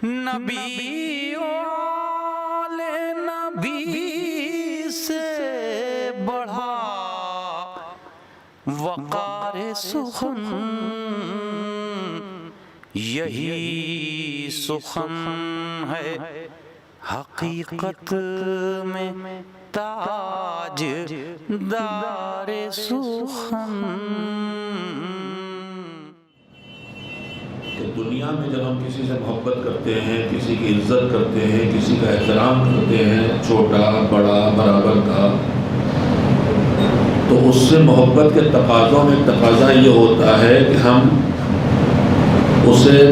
نبی والے نبی سے بڑھا وقار سخن، یہی سخن ہے حقیقت میں تاج دار سخن۔ کہ دنیا میں جب ہم کسی سے محبت کرتے ہیں، کسی کی عزت کرتے ہیں، کسی کا احترام کرتے ہیں، چھوٹا بڑا برابر کا، تو اس سے محبت کے تقاضوں میں تقاضا یہ ہوتا ہے کہ ہم اسے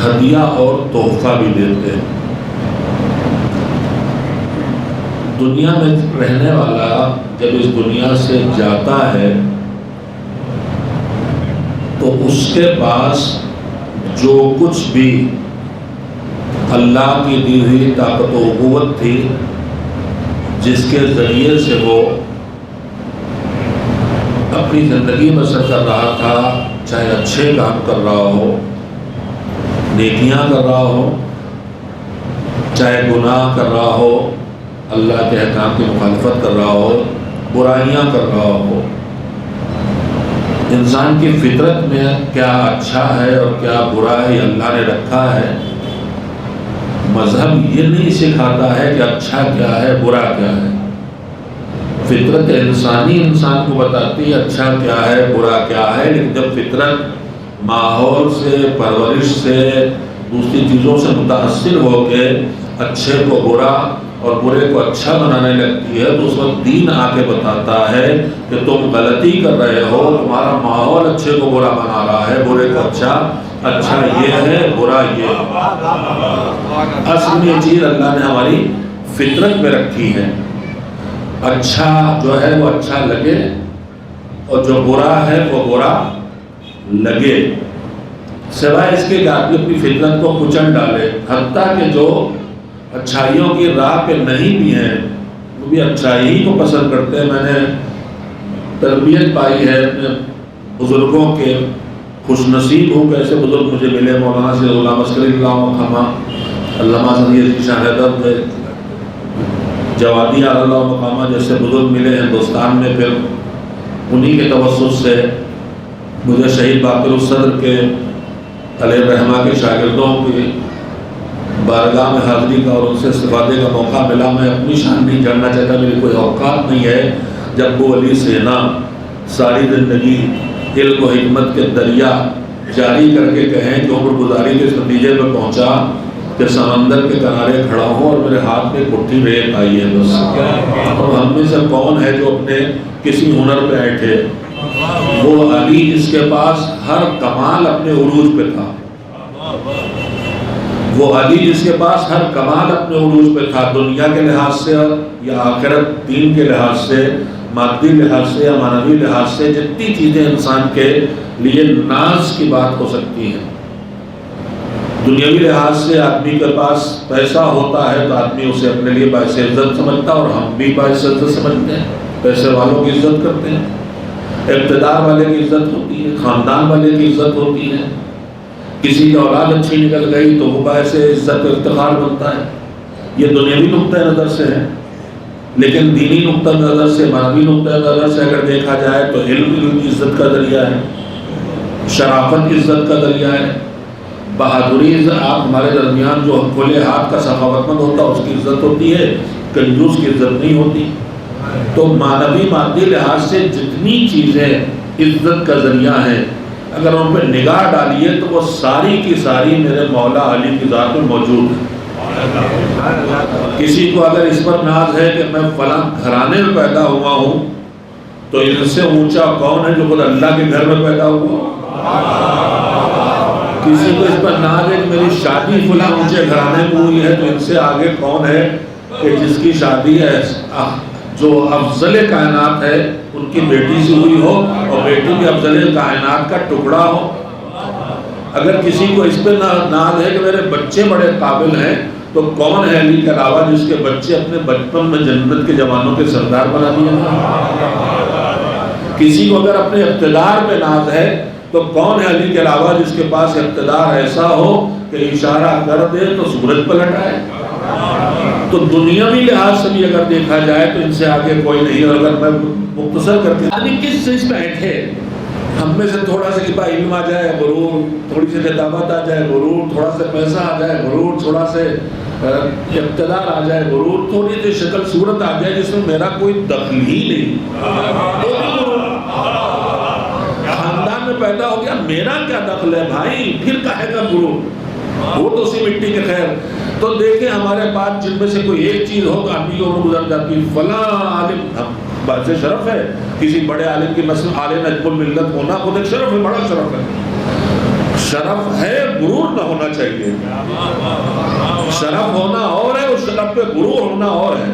ہدیہ اور تحفہ بھی دیتے ہیں۔ دنیا میں رہنے والا جب اس دنیا سے جاتا ہے تو اس کے پاس جو کچھ بھی اللہ کی دی ہوئی طاقت و قوت تھی، جس کے ذریعے سے وہ اپنی زندگی بسر کر رہا تھا، چاہے اچھے کام کر رہا ہو، نیکیاں کر رہا ہو، چاہے گناہ کر رہا ہو، اللہ کے احکام کی مخالفت کر رہا ہو، برائیاں کر رہا ہو، انسان کی فطرت میں کیا اچھا ہے اور کیا برا ہے یہ اللہ نے رکھا ہے۔ مذہب یہ نہیں سکھاتا ہے کہ اچھا کیا ہے برا کیا ہے، فطرت انسانی انسان کو بتاتی ہے اچھا کیا ہے برا کیا ہے، لیکن جب فطرت ماحول سے، پرورش سے، دوسری چیزوں سے متاثر ہو کے اچھے کو برا اور برے کو اچھا بنانے لگتی ہے، تو اس وقت دین آ کے بتاتا ہے کہ تم غلطی کر رہے ہو، تمہارا ماحول اچھے کو برا بنا رہا ہے، برے کو اچھا، اچھا یہ ہے برا یہ ہے۔ اصل میں یہ چیز اللہ نے ہماری فطرت میں رکھی ہے، اچھا جو ہے وہ اچھا لگے اور جو برا ہے وہ برا لگے، سوائے اس کے کہ آدمی اپنی فطرت کو کچل ڈالے، حتیٰ کہ جو اچھائیوں کی راہ پہ نہیں بھی ہیں وہ بھی اچھائی کو پسند کرتے ہیں۔ میں نے تربیت پائی ہے اپنے بزرگوں کے، خوش نصیب ہوں کہ ایسے بزرگ مجھے ملے، مولانا سید غلام اصغر اللہ مقامہ، علامہ سید شاہ حیدر جوادی اللہ مقامہ جیسے بزرگ ملے ہندوستان میں۔ پھر انہی کے توسط سے مجھے شہید باقر الصدر کے علیہ الرحمہ کے شاگردوں کی بارگاہ میں حاضری کا اور ان سے استفادے کا موقع ملا۔ میں اپنی شان نہیں جاننا چاہتا، میری کوئی اوقات نہیں ہے۔ جب وہ علی سینا ساری زندگی علم و حکمت کے دریا جاری کر کے کہیں کہ عمر گزاری کے اس نتیجے میں پہنچا کہ سمندر کے کنارے کھڑا ہوں اور میرے ہاتھ میں مٹھی ریت آئی ہے بس، اور ہم میں سے کون ہے جو اپنے کسی ہنر پہ ایٹھے؟ وہ علی جس کے پاس ہر کمال اپنے عروج پہ تھا، وہ علی جس کے پاس ہر کمال اپنے عروج پہ تھا، دنیا کے لحاظ سے یا آخرت دین کے لحاظ سے، مادی لحاظ سے یا معنوی لحاظ سے، جتنی چیزیں انسان کے لیے ناز کی بات ہو سکتی ہیں۔ دنیاوی لحاظ سے آدمی کے پاس پیسہ ہوتا ہے تو آدمی اسے اپنے لیے باعث عزت سمجھتا، اور ہم بھی باعث عزت سمجھتے ہیں، پیسے والوں کی عزت کرتے ہیں، اقتدار والے کی عزت ہوتی ہے، خاندان والے کی عزت ہوتی ہے، کسی کی اولاد اچھی نکل گئی تو وہ باعث عزت و افتخار بنتا ہے۔ یہ دنیاوی نقطہ نظر سے ہے، لیکن دینی نقطہ نظر سے، معنوی نقطہ نظر سے اگر دیکھا جائے تو علم عزت کا ذریعہ ہے، شرافت عزت کا ذریعہ ہے، بہادری آپ ہمارے درمیان جو کھلے ہاتھ کا سخاوت مند ہوتا ہے اس کی عزت ہوتی ہے، کنجوس کی عزت نہیں ہوتی۔ تو معنوی مادی لحاظ سے جتنی چیزیں عزت کا ذریعہ ہیں، اگر ان پہ نگاہ ڈالیے تو وہ ساری کی ساری میرے مولا علی کی ذات میں موجود ہے۔ کسی کو اگر اس پر ناز ہے کہ میں فلاں گھرانے میں پیدا ہوا ہوں، تو ان سے اونچا کون ہے جو خود اللہ کے گھر میں پیدا ہوا؟ کسی کو اس پر ناز ہے کہ میری شادی فلاں اونچے گھرانے میں ہوئی ہے، تو ان سے آگے کون ہے کہ جس کی شادی ہے جو افضل کائنات ہے ان کی بیٹی سے ہوئی ہو، اور بیٹی بھی افضل کائنات کا ٹکڑا ہو۔ اگر کسی کو اس پہ ناز ہے کہ میرے بچے بڑے قابل ہیں، تو کون ہے علی کے علاوہ جس کے بچے اپنے بچپن میں جنت کے جوانوں کے سردار بنا دیے؟ کسی کو اگر اپنے اقتدار پہ ناز ہے تو کون ہے علی کے علاوہ جس کے پاس اقتدار ایسا ہو کہ اشارہ کر دے تو سورج پلٹ آئے. تو دنیاوی لحاظ سے بھی اگر دیکھا جائے تو ان سے آگے کوئی نہیں. اور اگر میں مختصر کر کے کس چیز پہ بیٹھے ہم میں سے تھوڑا سا کہ علم آ جائے غرور، تھوڑی سی خطابت آ جائے غرور، تھوڑا سا پیسہ آ جائے غرور، تھوڑا سے اقتدار آ جائے غرور، تھوڑی سی شکل صورت آ جائے جس میں میرا کوئی دخل ہی نہیں، خاندان میں پیدا ہو گیا میرا کیا دخل ہے بھائی، پھر کہے گا غرور، وہ تو اسی مٹی کے خیر. تو دیکھیں ہمارے پاس جن میں سے کوئی ایک چیز ہو گاندھی اور گزر جاتی، فلاں عالم، بات سے شرف ہے کسی بڑے عالم کی مثلا عالم نجم الملت ہونا خود ایک شرف ہے، بڑا شرف ہے. شرف ہے، غرور نہ ہونا چاہیے. شرف ہونا اور ہے، اس شرف پہ غرور ہونا اور ہے.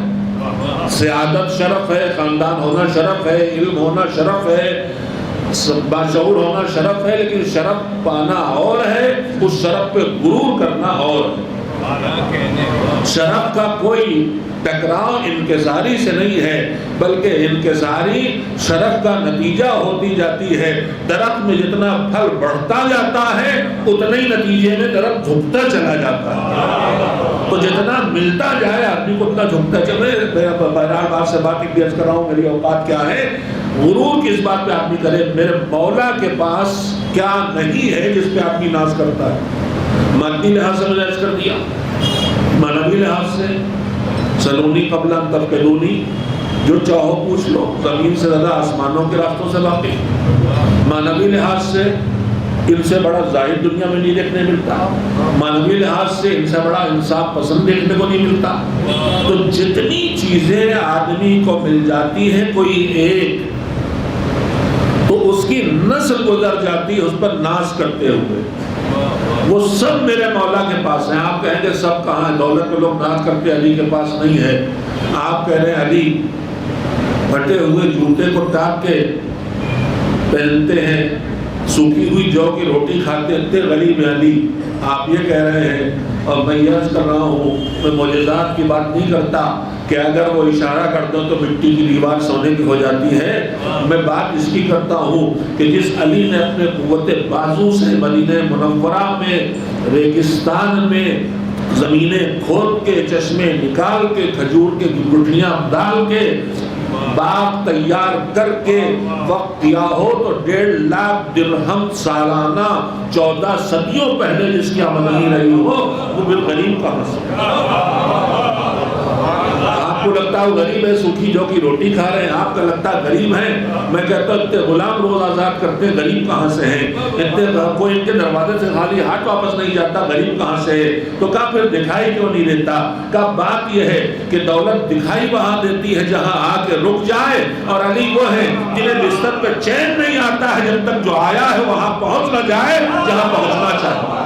سعادت شرف ہے، خاندان ہونا شرف ہے، علم ہونا شرف ہے، باشعور ہونا شرف ہے، لیکن شرف پانا اور ہے، اس شرف پہ غرور کرنا اور ہے. شرف کا کوئی ٹکراؤ انکساری سے نہیں ہے، بلکہ انکساری شرف کا نتیجہ ہوتی جاتی ہے. درخت میں جتنا پھل بڑھتا جاتا ہے اتنا ہی نتیجے میں درخت جھکتا چلا جاتا ہے. تو جتنا ملتا جائے آدمی کو اتنا جھکتا چلے. بہرحال آپ سے بات عرض کر رہا ہوں، میری اوقات کیا ہے. غرور کس بات پہ آدمی کرے، میرے مولا کے پاس کیا نہیں ہے جس پہ آدمی ناز کرتا ہے. مادی لحاظ سے میں نے عرض کر دیا، معنوی لحاظ سے سلونی قبل ان تفقدونی، جو چاہو پوچھ لو، زمین سے زیادہ آسمانوں کے راستوں سے واقف. معنوی لحاظ سے ان سے بڑا ظاہر دنیا میں نہیں دیکھنے ملتا. معنوی لحاظ سے ان سے بڑا انصاف پسند دیکھنے کو نہیں ملتا. تو جتنی چیزیں آدمی کو مل جاتی ہیں کوئی ایک، تو اس کی نسل گزر جاتی ہے اس پر ناز کرتے ہوئے. وہ سب میرے مولا کے پاس ہیں. آپ کہیں گے سب کہاں ہے؟ دولت پہ لوگ ناز کرتے علی کے پاس نہیں ہے. آپ کہہ رہے ہیں علی پھٹے ہوئے جوتے کو ٹاپ کے پہنتے ہیں، سوکھی ہوئی جو کی روٹی کھاتے، اتنے غریب ہیں علی. آپ یہ کہہ رہے ہیں. اور میں یہ عرض کر رہا ہوں، میں معجزات کی بات نہیں کرتا کہ اگر وہ اشارہ کر دو تو مٹی کی دیوار سونے کی ہو جاتی ہے. میں بات اس کی کرتا ہوں کہ جس علی نے اپنے قوت بازو سے مدینہ منورہ میں ریگستان میں زمینیں کھود کے، چشمے نکال کے، کھجور کے گٹھلیاں ڈال کے، باغ تیار کر کے وقت کیا ہو تو 1.5 لاکھ درہم سالانہ 14 صدیوں پہلے جس کی آمدنی رہی ہو، وہ بالغریب کا مسئلہ. آپ کو لگتا ہے غریب ہے، سوکھی جو کی روٹی کھا رہے ہیں، آپ کا لگتا ہے غریب ہیں. میں کہتا ہوں اتنے غلام روز آزاد کرتے ہیں، غریب کہاں سے ہیں؟ اتنے کوئی ان کے دروازے سے خالی ہاتھ واپس نہیں جاتا، غریب کہاں سے ہے؟ تو کہا پھر دکھائی کیوں نہیں دیتا؟ کہا بات یہ ہے کہ دولت دکھائی وہاں دیتی ہے جہاں آ کے رک جائے، اور علی وہ ہے جنہیں بستر پہ چین نہیں آتا ہے جب تک جو آیا ہے وہاں پہنچ نہ جائے جہاں پہنچنا چاہے.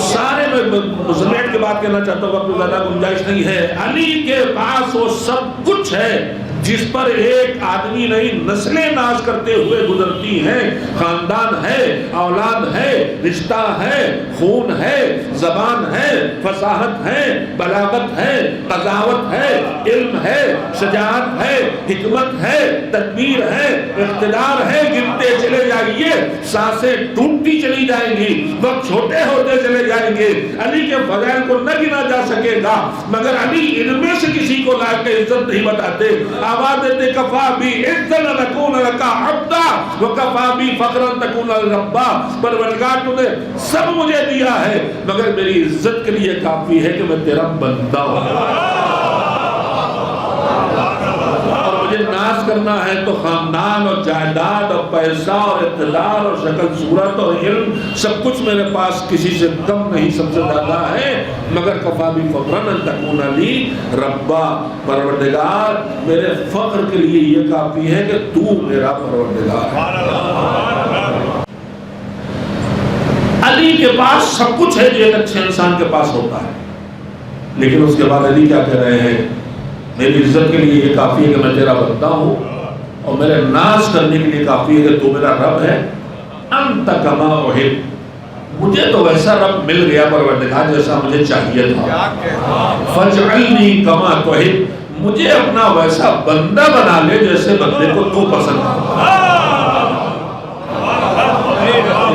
سارے میں سمیٹ کے بات کہنا چاہتا ہوں، وقت زیادہ گنجائش نہیں ہے. علی کے پاس وہ سب کچھ ہے جس پر ایک آدمی نہیں نسلیں ناز کرتے ہوئے گزرتی ہیں. خاندان ہے، اولاد ہے، رشتہ ہے، خون ہے، زبان ہے، فصاحت ہے، بلاغت ہے، قضاوت ہے، علم ہے، شجاعت ہے، حکمت ہے، تدبیر ہے، اقتدار ہے. گرتے چلے جائیے، سانسیں ٹوٹتی چلی جائیں گی، وقت چھوٹے ہوتے چلے جائیں گے. علی کے فضائل کو نہ گنا جا سکے گا، مگر علی ان میں سے کسی کو لا کے عزت نہیں بتاتے. آواز دیتے کفا بھی عزت نکون لکا عبدا وکفا بھی فقرا تکون ربا. پروردگار تو نے سب مجھے دیا ہے مگر میری عزت کے لیے کافی ہے کہ میں تیرا بندہ ہوں. ناز کرنا ہے تو خاندان اور جائیداد اور پیسہ اور اقتدار اور شکل صورت اور علم سب کچھ میرے پاس کسی سے کم نہیں، سب سے زیادہ ہے. مگر کفا بھی فخرن ان تکون لی ربا، پروردگار میرے فخر کے لیے یہ کافی ہے کہ تو میرا پروردگار ہے. علی کے پاس سب کچھ ہے جو ایک اچھے انسان کے پاس ہوتا ہے، لیکن اس کے بعد علی کیا کہہ رہے ہیں؟ میری عزت کے لیے یہ کافی ہے کہ میں تیرا بندہ ہوں، اور میرے ناز کرنے کے لیے کافی ہے کہ تو میرا رب ہے. انت کما احب، مجھے تو ویسا رب مل گیا پروردگار جیسا مجھے چاہیے تھا. فاجعلنی کما تحب، مجھے اپنا ویسا بندہ بنا لے جیسے بندے کو تو پسند ہے.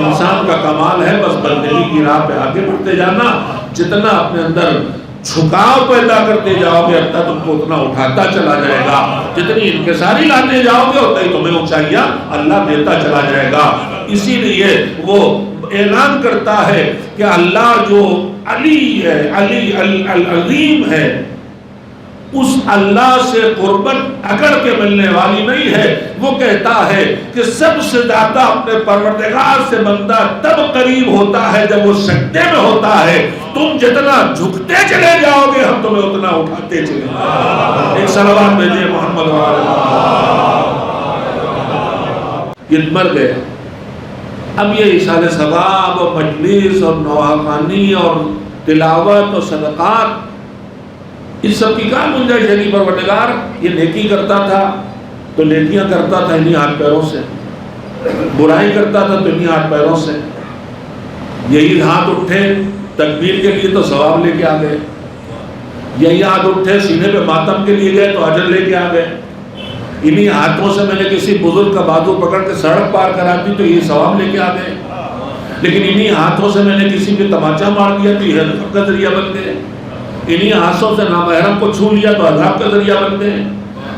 انسان کا کمال ہے بس بندگی کی راہ پہ آگے بڑھتے جانا. جتنا اپنے اندر جھکاؤ پیدا کرتے جاؤ گے اللہ تم کو اتنا اٹھاتا چلا جائے گا. جتنی انکساری لاتے جاؤ گے اتنا ہی تمہیں اونچائیاں اللہ دیتا چلا جائے گا. اسی لیے وہ اعلان کرتا ہے کہ اللہ جو علی ہے، علی العظیم ہے، اس اللہ سے قربت اکڑ کے ملنے والی نہیں ہے. وہ کہتا ہے کہ سب سے زیادہ اپنے پروردگار سے بندہ تب قریب ہوتا ہے جب وہ سجدے میں ہوتا ہے. تم جتنا جھکتے چلے جاؤ گے ہم تمہیں اتنا اٹھاتے چلے جاؤ. ایک صلوات بھیجئے محمد یہ مر گئے. اب یہ ایصال ثواب اور مجلس اور نواخوانی اور تلاوت اور صدقات اس سب کی کہاں گنجائش ہے؟ پروردگار یہ نیکی کرتا تھا تو نیکیاں کرتا تھا انہی ہاتھ پیروں سے، برائی کرتا تھا تو انہی ہاتھ پیروں سے. یہی ہاتھ اٹھے تکبیر کے لیے تو ثواب لے کے آ گئے، یہی ہاتھ اٹھے سینے پہ ماتم کے لیے گئے تو اجر لے کے آ گئے. انہی ہاتھوں سے میں نے کسی بزرگ کا بازو پکڑ کے سڑک پار کرا دی تو یہ ثواب لے کے آ گئے. لیکن انہی ہاتھوں سے میں نے کسی پہ تماچا مار دیا تو یہ ہلاکت کا ذریعہ بن گئے. انہی ہاتھوں سے نامحرم کو چھو لیا تو عذاب کا ذریعہ بن گئے.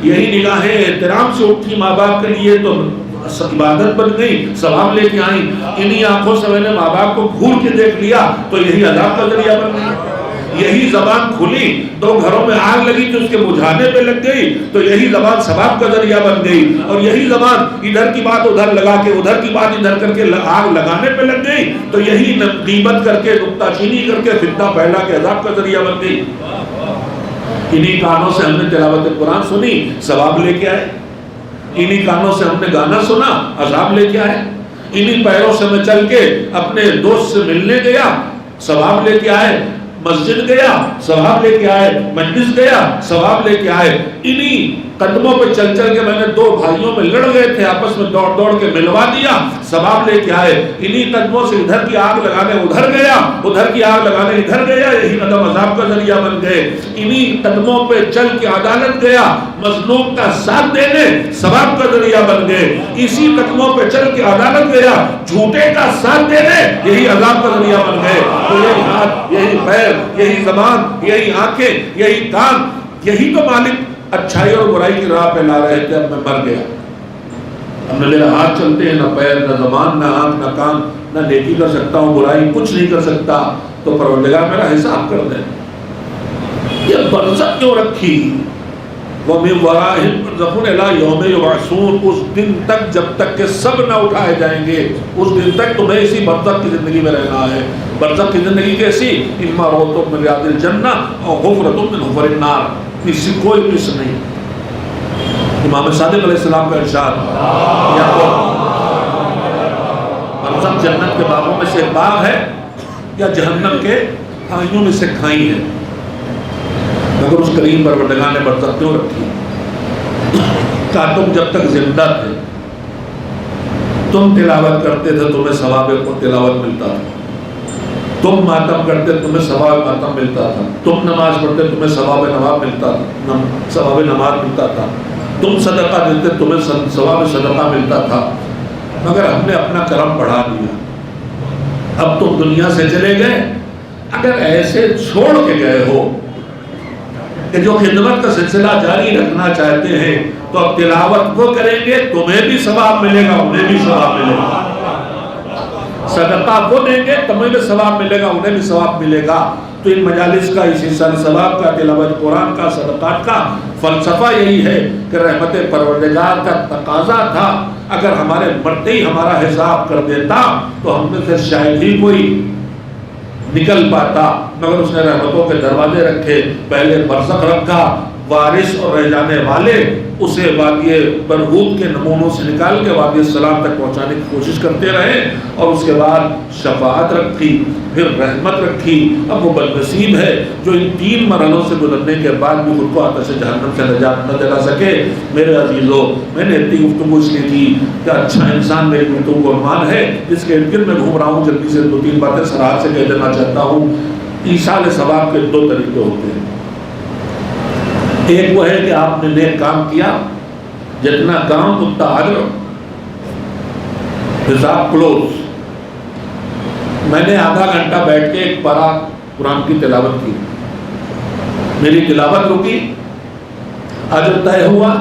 یہی نگاہیں احترام سے اٹھی ماں باپ کے لیے تو عبادت بن گئی، ثواب لے کے آئیں. انہی آنکھوں سے میں نے ماں باپ کو گھور کے دیکھ لیا تو یہی عذاب کا ذریعہ بن گئی. یہی زبان کھلی دو گھروں میں آگ لگی تو اس کے بجھانے پہ لگ گئی تو یہی زبان ثواب کا ذریعہ بن گئی. اور یہی زبان ادھر کی بات ادھر لگا کے ادھر کی بات ادھر کر کے آگ لگانے پہ لگ گئی تو یہی غیبت کر کے نکتہ چینی کر کے فتنہ پھیلا کے عذاب کا ذریعہ بن گئی. انہی کانوں سے ہم نے تلاوت قرآن سنی، ثواب لے کے آئے. انہی کانوں سے ہم نے گانا سنا، عذاب لے کے آئے. انہی پیروں سے میں چل کے اپنے دوست سے ملنے گیا، ثواب لے کے آئے. مسجد گیا، ثواب لے کے آئے. مجلس گیا، ثواب لے کے آئے. انہی قدموں پہ چل چل کے میں نے دو بھائیوں میں لڑ گئے تھے، آپس میں دوڑ دوڑ کے ملوا دیا، ثواب لے کے آئے. انہی قدموں سے ادھر کی آگ لگانے ادھر گیا، ادھر کی آگ لگانے ادھر گیا، یہی قدم عذاب کا ذریعہ بن گئے. انہی قدموں پہ چل کے عدالت گیا، مظلوم کا ساتھ دینے ثواب کا ذریعہ بن گئے. اسی قدموں پہ چل کے عدالت گیا، جھوٹے کا ساتھ دینے یہی عذاب کا ذریعہ بن گئے. تو یہی ہاتھ، یہی پیر، یہی زبان، یہی آنکھیں، یہی کان، یہی تو مالک اچھائی اور برائی کی راہ پہ لا رہے تھے. اب میں مر گیا، اب نہ میرے ہاتھ چلتے ہیں، نہ پیر، نہ زبان، نہ آنکھ، نہ کان، نہ نیکی کر سکتا ہوں، برائی کچھ نہیں کر سکتا. تو پروردگار میرا حساب کر دے. یہ برزخ کیوں رکھی؟ وَمِن وَرَائِهِمْ بَرْزَخٌ إِلَىٰ يَوْمِ يُبْعَثُونَ. اس دن تک جب تک کہ سب نہ اٹھائے جائیں گے، اس دن تک تمہیں اسی برزخ کی زندگی میں رہنا ہے. برزخ کی زندگی کیسی؟ اِمَّا رَوْضَةٌ مِّن رِّيَاضِ الْجَنَّةِ أَوْ حُفْرَةٌ مِّنْ حُفَرِ النَّارِ. اس سے کوئی مس نہیں. امام صادق علیہ السلام کا ارشاد، یا تو برزخ جنت کے باغوں میں سے ایک باغ ہے یا جہنم کے کھائیوں میں سے کھائی ہے. مگر اس کریم پروردگار نے برزخ کیوں رکھی؟ کہا تم جب تک زندہ تھے، تم تلاوت کرتے تھے تمہیں ثواب تلاوت ملتا تھا، تم ماتم کرتے تمہیں ثواب ماتم ملتا تھا، تم نماز پڑھتے تمہیں ثواب نماز ملتا تھا، ثواب نماز ملتا تھا، تم صدقہ دیتے تمہیں ثواب صدقہ ملتا تھا. مگر ہم نے اپنا کرم بڑھا دیا. اب تم دنیا سے چلے گئے، اگر ایسے چھوڑ کے گئے ہو کہ جو خدمت کا سلسلہ جاری رکھنا چاہتے ہیں تو اب تلاوت وہ کریں گے، تمہیں بھی ثواب ملے گا، انہیں بھی ثواب ملے گا. صدقہ وہ دیں گے، تمہیں بھی ثواب ملے گا، انہیں بھی ثواب ملے گا. تو ان مجالس کا، اس حصہ ثواب کا، تلاوت قرآن کا، صدقات کا فلسفہ یہی ہے کہ رحمت پروردگار کا تقاضا تھا اگر ہمارے مرتے ہی ہمارا حساب کر دیتا تو ہم میں سے شاید ہی کوئی نکل پاتا. مگر اس نے رحمتوں کے دروازے رکھے. پہلے برزخ رکھا، وارث اور رہ جانے والے اسے وادی برہوت کے نمونوں سے نکال کے وادی السلام تک پہنچانے کی کوشش کرتے رہے. اور اس کے بعد شفاعت رکھی، پھر رحمت رکھی. اب وہ بدنصیب ہے جو ان تین مرحلوں سے گزرنے کے بعد بھی خود کو آتش جہنم سے نجات نہ دلا سکے. میرے عزیزو، میں نے اتنی گفتگو اس لیے کی کہ اچھا انسان میری گفتگو کو عنوان ہے جس کے ارد گرد میں گھوم رہا ہوں. جلدی سے دو تین باتیں سراحت سے کہہ دینا چاہتا ہوں. ایصال ثواب کے دو طریقے ہوتے ہیں. ایک وہ ہے کہ آپ نے نیک کام کیا، جتنا کام اتنا اجر، حساب کلوز. میں نے آدھا گھنٹہ بیٹھ کے ایک پارہ قرآن کی تلاوت کی، میری تلاوت رکی، اجر طے ہوا،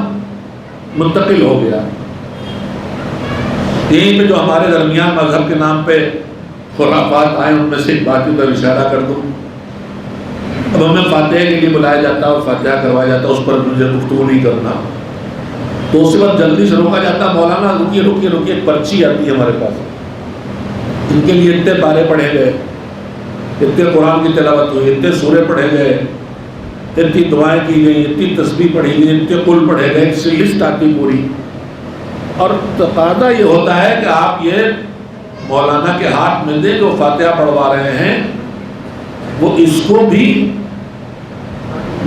منتقل ہو گیا۔ یہیں پہ جو ہمارے درمیان مذہب کے نام پہ خرافات آئے ان میں سے ایک بات پر اشارہ کر دوں۔ اب ہمیں فاتحہ کے لیے بلایا جاتا ہے اور فاتحہ کروایا جاتا ہے، اس پر مجھے گفتگو نہیں کرنا، تو اس وقت جلدی سے روکا جاتا ہے، مولانا رکیے رکیے رکیے، ایک پرچی آتی ہے ہمارے پاس، ان کے لیے اتنے پارے پڑھے گئے، اتنے قرآن کی تلاوت ہوئی، اتنے سورے پڑھے گئے، اتنی دعائیں کی گئی، اتنی تسبیح پڑھی گئی، اتنے قل پڑھے گئے، اس لسٹ آتی پوری۔ اور تقاضا یہ ہوتا ہے کہ آپ یہ مولانا کے ہاتھ میں دیں جو فاتحہ پڑھوا رہے ہیں، وہ اس کو بھی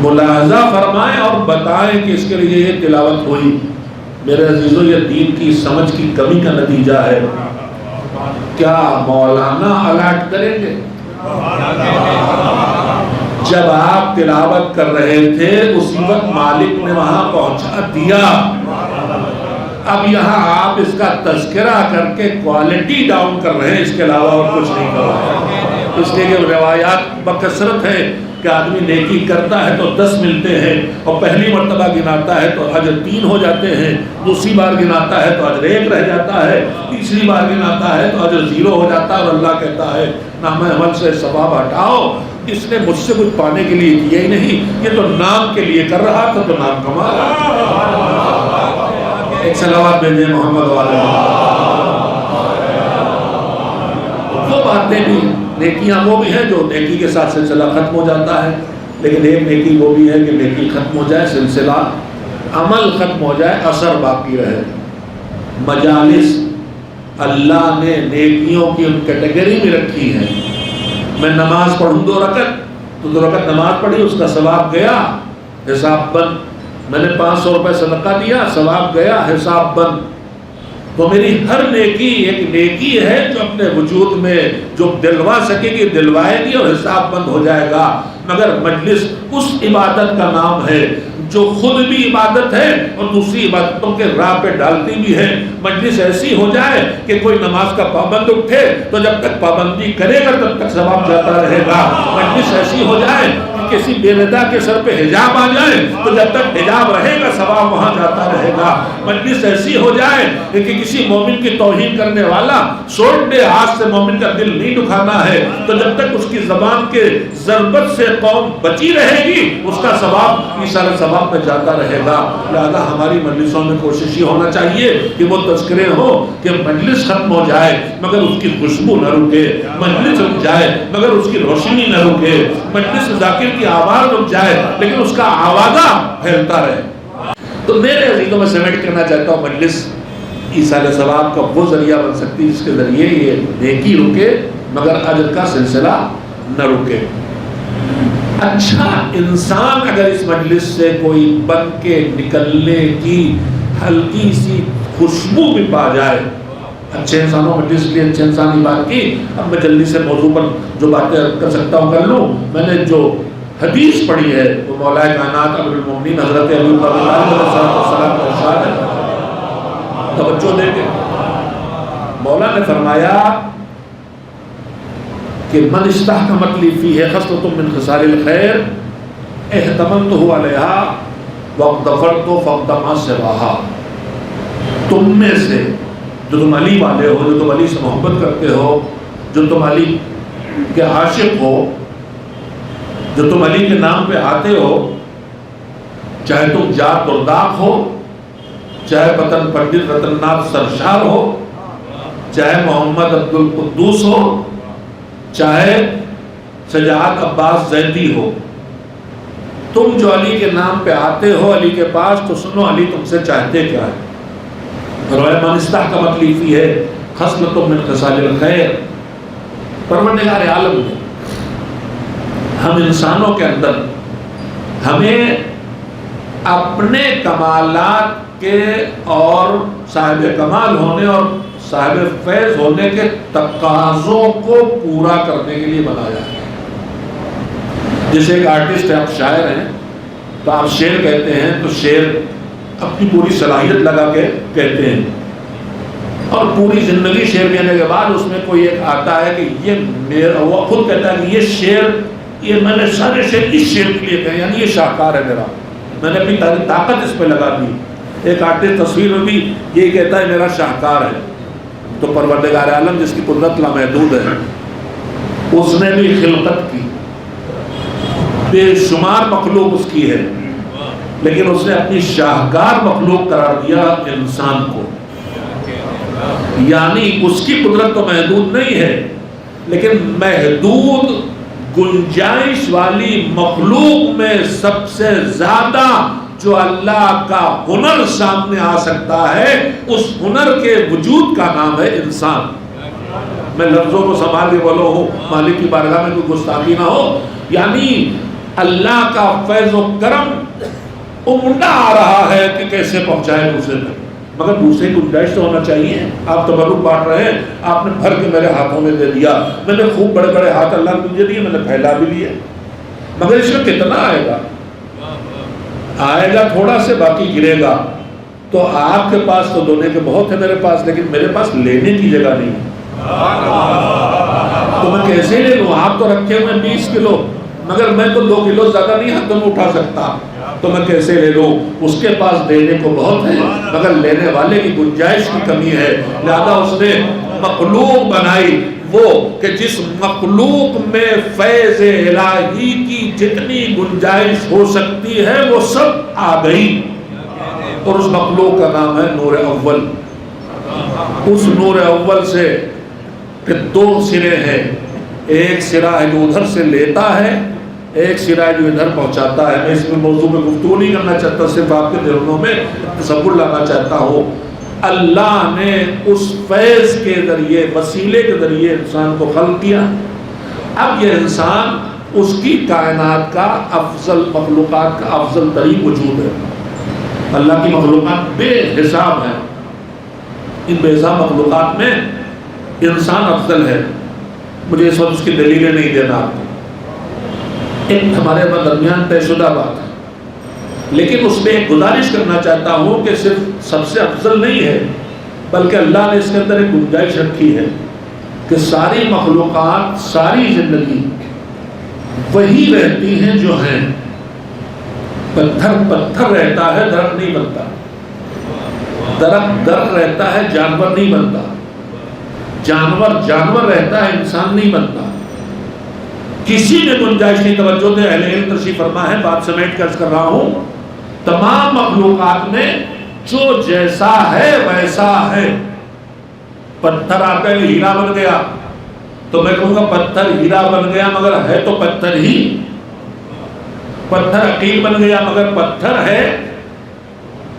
ملاحظہ فرمائیں اور بتائیں کہ اس کے لیے یہ تلاوت ہوئی۔ میرے عزیزو، یہ دین کی سمجھ کی کمی کا نتیجہ ہے۔ کیا مولانا الاٹ کریں گے؟ جب آپ تلاوت کر رہے تھے اسی وقت مالک نے وہاں پہنچا دیا، اب یہاں آپ اس کا تذکرہ کر کے کوالٹی ڈاؤن کر رہے ہیں، اس کے علاوہ اور کچھ نہیں کر رہے ہیں۔ اس لیے کہ روایات بکثرت ہے کہ آدمی نیکی کرتا ہے تو 10 ملتے ہیں، اور پہلی مرتبہ گناتا ہے تو اجر 3 ہو جاتے ہیں، دوسری بار گناتا ہے تو اجر 1 رہ جاتا ہے، تیسری بار گناتا ہے تو اجر 0 ہو جاتا ہے، اور اللہ کہتا ہے نامہ عمل سے ثواب ہٹاؤ، اس نے مجھ سے کچھ پانے کے لیے کیا ہی نہیں، یہ تو نام کے لیے کر رہا تھا تو نام کما رہا تھا۔ ایک صلوات بھیجیں محمد والے۔ وہ باتیں بھی، نیکیاں وہ بھی ہیں جو نیکی کے ساتھ سلسلہ ختم ہو جاتا ہے، لیکن ایک نیکی وہ بھی ہے کہ نیکی ختم ہو جائے، سلسلہ عمل ختم ہو جائے، اثر باقی رہے۔ مجالس اللہ نے نیکیوں کی ان کیٹیگری میں رکھی ہے۔ میں نماز پڑھوں 2 رکعت تو 2 رکعت نماز پڑھی، اس کا ثواب گیا، حساب بند۔ میں نے 500 روپے صدقہ دیا، ثواب گیا، حساب بند۔ تو میری ہر نیکی ایک نیکی ہے جو اپنے وجود میں جو دلوا سکے گی دلوائے گی، اور حساب بند ہو جائے گا۔ مگر مجلس اس عبادت کا نام ہے جو خود بھی عبادت ہے اور دوسری عبادتوں کے راہ پہ ڈالتی بھی ہے۔ مجلس ایسی ہو جائے کہ کوئی نماز کا پابند اٹھے تو جب تک پابندی کرے گا تب تک ثواب جاتا رہے گا۔ مجلس ایسی ہو جائے کہ کسی بے ندا کے سر پہ حجاب آ جائے تو جب تک حجاب رہے گا ثواب وہاں جاتا رہے گا۔ مجلس ایسی ہو جائے کہ کسی مومن کی توہین کرنے والا سوٹ دے، ہاتھ سے مومن کا دل نہیں دکھانا ہے، تو جب تک اس کی زبان کے ضربت سے قوم بچی رہے گی اس کا ثواب ایسا ثواب میں جاتا رہے گا۔ لہذا ہماری مجلسوں میں کوشش یہ ہونا چاہیے کہ وہ تذکرے ہو کہ مجلس ختم ہو جائے مگر اس کی خوشبو نہ رکے، مجلس رک جائے مگر اس کی روشنی نہ رکے، مجلس ذاکر کی آواز رک جائے لیکن اس کا آوازہ پھیلتا رہے۔ تو میرے عزیزوں میں سمیٹ کرنا چاہتا ہوں، مجلس ایصال ثواب کا وہ ذریعہ بن سکتی جس کے ذریعے یہ نیکی رکے مگر اجر کا سلسلہ نہ رکے۔ اچھا انسان اگر اس مجلس سے کوئی بن کے نکلنے کی ہلکی سی خوشبو بھی پا جائے، اچھے انسانوں مجلس کے لیے اچھے انسان کی بات کی۔ اب میں جلدی سے موضوع پر جو باتیں کر سکتا ہوں کر لوں۔ میں نے جو حدیث پڑھی ہے وہ مولا کائنات امیر المومنین حضرت علی رضی اللہ عنہ کا ارشاد ہے، توجہ دیں گے۔ مولا نے فرمایا کہ من استحکمت لی فیہ خصلۃ من خصال الخیر احتملتہ علیہا واغتفرت فوق ما سواہا۔ تم میں سے جو تم علی والے ہو، جو تم علی سے محبت کرتے ہو، جو تم علی کے عاشق ہو، جو تم علی کے نام پہ آتے ہو، چاہے تم جات درداق ہو، چاہے پتن پنڈت رتن ناتھ سرشار ہو، چاہے محمد عبدالقدوس ہو، چاہے شجاعت عباس زیدی ہو، تم جو علی کے نام پہ آتے ہو علی کے پاس تو سنو علی تم سے چاہتے کیا ہے۔ فرمایا من استحکمت لی فیہ خصلۃ من خصال الخیر۔ پروردگار عالم نے ہم انسانوں کے اندر ہمیں اپنے کمالات کے اور صاحب کمال ہونے اور صاحب فیض ہونے کے تقاضوں کو پورا کرنے کے لیے بنایا ہے۔ جیسے ایک آرٹسٹ ہے، آپ شاعر ہیں تو آپ شعر کہتے ہیں تو شعر اپنی پوری صلاحیت لگا کے کہتے ہیں، اور پوری زندگی شعر کہنے کے بعد اس میں کوئی ایک آتا ہے کہ یہ میرا، وہ خود کہتا ہے کہ یہ شعر، یہ میں نے سارے شعر اس شعر کے لیے کہے، یعنی یہ شاہکار ہے میرا، میں نے اپنی طاقت اس پہ لگا دی۔ ایک آرٹسٹ تصویر میں بھی یہ کہتا ہے میرا شاہکار ہے۔ تو پروردگار عالم جس کی قدرت لامحدود ہے، اس نے بھی خلقت کی، بے شمار مخلوق اس کی ہے، لیکن اس نے اپنی شاہکار مخلوق قرار دیا انسان کو۔ یعنی اس کی قدرت تو محدود نہیں ہے، لیکن محدود گنجائش والی مخلوق میں سب سے زیادہ جو اللہ کا ہنر سامنے آ سکتا ہے، اس ہنر کے وجود کا نام ہے انسان۔ میں لفظوں کو سنبھال کے بولو ہوں، مالک کی بارگاہ میں کوئی گستاخی نہ ہو۔ یعنی اللہ کا فیض و کرم عمدہ آ رہا ہے کہ کیسے پہنچائے دوسرے تک، مگر دوسرے کی گنجائش تو ہونا چاہیے۔ آپ تبرک بانٹ رہے ہیں، آپ نے بھر کے میرے ہاتھوں میں دے دیا، میں نے خوب بڑے بڑے ہاتھ اللہ نے مجھے دیے، میں نے پھیلا بھی لیے، مگر اس میں کتنا آئے گا؟ آئے گا تھوڑا سے، باقی گرے گا۔ تو آپ کے پاس تو دونے کے بہت ہے میرے پاس، لیکن میرے پاس لینے کی جگہ نہیں ہے، تو میں کیسے لے لوں؟ آپ تو رکھے ہوئے 20 کلو، مگر میں تو 2 کلو زیادہ نہیں ہاتھوں میں اٹھا سکتا، تو میں کیسے لے لوں؟ اس کے پاس دینے کو بہت ہے، مگر لینے والے کی گنجائش کی کمی ہے، لہذا اس نے مخلوق بنائی وہ کہ جس مخلوق میں فیض الہی کی جتنی گنجائش ہو سکتی ہے وہ سب آ گئی، اور اس مخلوق کا نام ہے نور اول۔ اس نور اول سے پھر 2 سرے ہیں، ایک سرا ہے جو ادھر سے لیتا ہے، ایک سرا ہے جو ادھر پہنچاتا ہے۔ میں اس میں موضوع میں گفتگو نہیں کرنا چاہتا، صرف آپ کے ذہنوں میں تصور لانا چاہتا ہوں۔ اللہ نے اس فیض کے ذریعے، وسیلے کے ذریعے انسان کو خلق کیا۔ اب یہ انسان اس کی کائنات کا افضل، مخلوقات کا افضل ترین وجود ہے۔ اللہ کی مخلوقات بے حساب ہیں، ان بے حساب مخلوقات میں انسان افضل ہے۔ مجھے اس وقت اس کی دلیلیں نہیں دینا آپ کو، ایک ہمارے درمیان طے شدہ بات ہے، لیکن اس میں ایک گزارش کرنا چاہتا ہوں کہ صرف سب سے افضل نہیں ہے، بلکہ اللہ نے اس کے اندر ایک گنجائش رکھی ہے کہ ساری مخلوقات، ساری زندگی وہی رہتی ہیں جو ہیں۔ پتھر پتھر رہتا ہے، درخت نہیں بنتا، درخت درخت رہتا ہے، جانور نہیں بنتا، جانور جانور رہتا ہے، انسان نہیں بنتا۔ کسی میں گنجائش نہیں۔ توجہ دے، اہل علم تشریف فرما ہے، بات سمیٹ کر کر رہا ہوں، تمام مخلوقات میں جو جیسا ہے ویسا ہے۔ پتھر آپ کا ہیرا بن گیا تو میں کہوں گا پتھر ہیرا بن گیا، مگر ہے تو پتھر ہی۔ پتھر عقیل بن گیا، مگر پتھر ہے،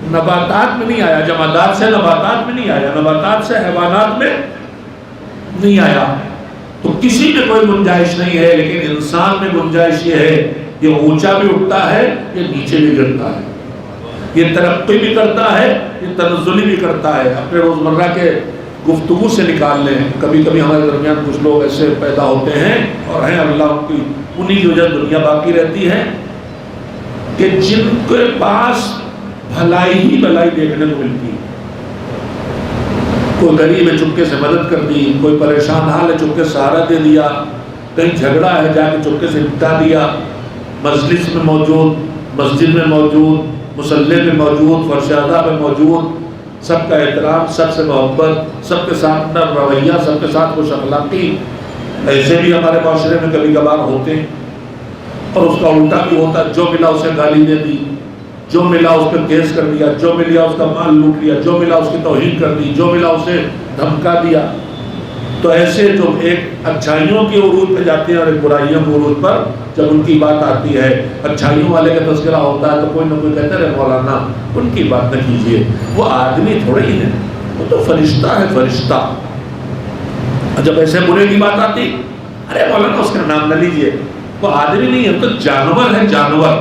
نباتات میں نہیں آیا، جمادات سے نباتات میں نہیں آیا، نباتات سے حیوانات میں نہیں آیا۔ تو کسی میں کوئی گنجائش نہیں ہے، لیکن انسان میں گنجائش یہ ہے، یہ اونچا بھی اٹھتا ہے، یہ نیچے بھی گرتا ہے، یہ ترقی بھی کرتا ہے، یہ تنزلی بھی کرتا ہے۔ اپنے روزمرہ کے گفتگو سے نکال لیں، کبھی کبھی ہمارے درمیان کچھ لوگ ایسے پیدا ہوتے ہیں اور ہیں، اللہ ان کی انہی کی وجہ دنیا باقی رہتی ہے، کہ جن کے پاس بھلائی ہی بھلائی دیکھنے کو ملتی ہے۔ کوئی غریب ہے، چپکے سے مدد کر دی، کوئی پریشان حال ہے، چپکے سے سہارا دے دیا، کہیں جھگڑا ہے، جا کے چپکے سے نپٹا دیا، مجلس میں موجود، مسجد میں موجود، مصلی میں موجود، فرش اعلیٰ میں موجود، سب کا احترام، سب سے محبت، سب کے ساتھ نرم رویہ، سب کے ساتھ خوش اخلاقی۔ ایسے بھی ہمارے معاشرے میں کبھی کبھار ہوتے ہیں، اور اس کا الٹا بھی ہوتا ہے، جو ملا اسے گالی دے دی، جو ملا اس پہ کیس کر دیا، جو ملا اس کا مال لوٹ لیا، جو ملا اس کی توہین کر دی، جو ملا اسے دھمکا دیا۔ تو ایسے جو ایک اچھائیوں کے عروج پہ جاتے ہیں اور ایک برائیوں کے عروج پر جب ان کی بات آتی ہے، اچھائیوں والے کا تذکرہ ہوتا ہے تو کوئی نہ کوئی کہتا ہے مولانا ان کی بات نہ کیجیے، وہ آدمی تھوڑے ہی ہے، وہ تو فرشتہ ہے، فرشتہ۔ جب ایسے برے کی بات آتی، ارے مولانا اس کا نام نہ لیجیے، وہ آدمی نہیں ہے، تو جانور ہے، جانور۔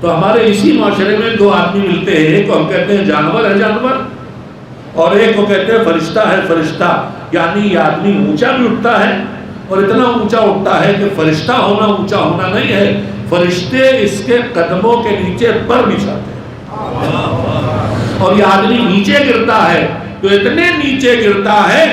تو ہمارے اسی معاشرے میں 2 آدمی ملتے ہیں، ایک کو ہم کہتے ہیں جانور ہے، جانور، اور ایک کو کہتے ہیں فرشتہ ہے، فرشتہ۔ یعنی یہ آدمی اونچا بھی اٹھتا ہے، اور اتنا اونچا اٹھتا ہے کہ فرشتہ ہونا اونچا ہونا نہیں ہے، فرشتے اس کے قدموں کے نیچے پر بچھاتے ہیں، اور یہ آدمی نیچے گرتا ہے، تو اتنے نیچے گرتا ہے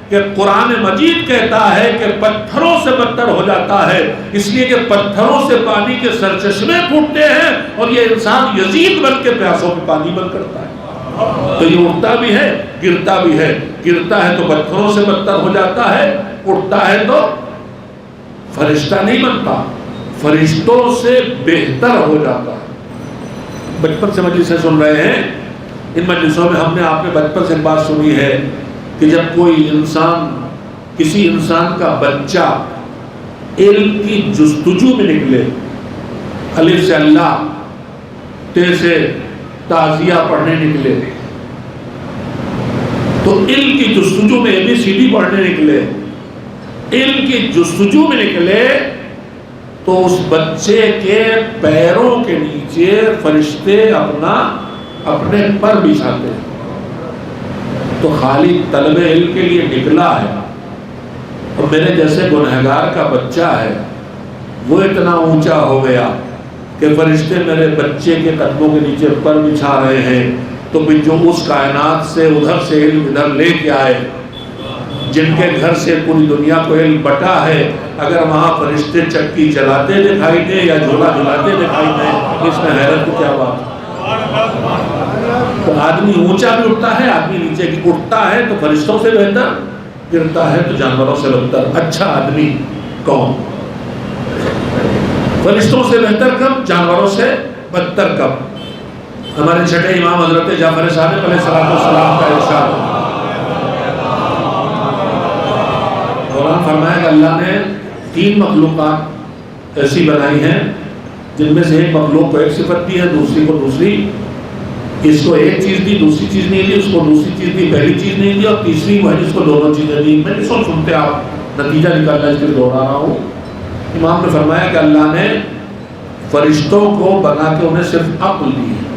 کہ قرآن مجید کہتا ہے کہ پتھروں سے بدتر ہو جاتا ہے، اس لیے کہ پتھروں سے پانی کے سرچشمے پھوٹتے ہیں اور یہ انسان یزید بن کے پیاسوں پہ پانی بند کرتا ہے۔ تو یہ اٹھتا بھی ہے گرتا بھی ہے، گرتا ہے تو پتھروں سے بدتر ہو جاتا ہے، اٹھتا ہے تو فرشتہ نہیں بنتا، فرشتوں سے بہتر ہو جاتا ہے۔ بچپن سے مجلسیں سن رہے ہیں، ان مجلسوں میں ہم نے آپ نے بچپن سے بات سنی ہے کہ جب کوئی انسان، کسی انسان کا بچہ علم کی جستجو میں نکلے، الف سے اللہ، تے سے تعزیہ پڑھنے نکلے، تو علم کی جستجو میں ABCD پڑھنے نکلے، علم کی جستجو میں نکلے، تو اس بچے کے پیروں کے نیچے فرشتے اپنے پر بچھاتے ہیں۔ تو خالی طلب علم کے لیے نکلا ہے اور میرے جیسے گنہگار کا بچہ ہے، وہ اتنا اونچا ہو گیا کہ فرشتے میرے بچے کے قدموں کے نیچے پر بچھا رہے ہیں، تو پھر جو اس کائنات سے ادھر سے علم ادھر لے کے آئے، جن کے گھر سے پوری دنیا کو علم بٹا ہے، اگر وہاں فرشتے چکی چلاتے دکھائی دے یا جھولا جھلاتے دکھائی دے، اس میں حیرت کی کیا بات ہے؟ تو آدمی اونچا بھی اٹھتا ہے، آدمی نیچے کی اٹھتا ہے تو فرشتوں سے بہتر، گرتا ہے تو جانوروں سے بدتر۔ اچھا آدمی کون؟ فرشتوں سے بہتر کب؟ جانوروں سے بدتر کب؟ ہمارے چھٹے امام حضرت جعفر صادق علیہ السلام کا ارشاد، قرآن فرمایا کہ اللہ نے 3 مخلوقات ایسی بنائی ہیں جن میں سے ایک مخلوق کو ایک صفت دی ہے، دوسری کو دوسری، اس کو ایک چیز دی دوسری چیز نہیں دی، اس کو دوسری چیز دی پہلی چیز نہیں دی، اور تیسری وہ ہے جس کو دونوں چیزیں دی۔ میں نہیں سنتے آپ نتیجہ نکالنا اس کے لیے دوہرا رہا ہوں۔ امام نے فرمایا کہ اللہ نے فرشتوں کو بنا کے انہیں صرف عقل دی ہے،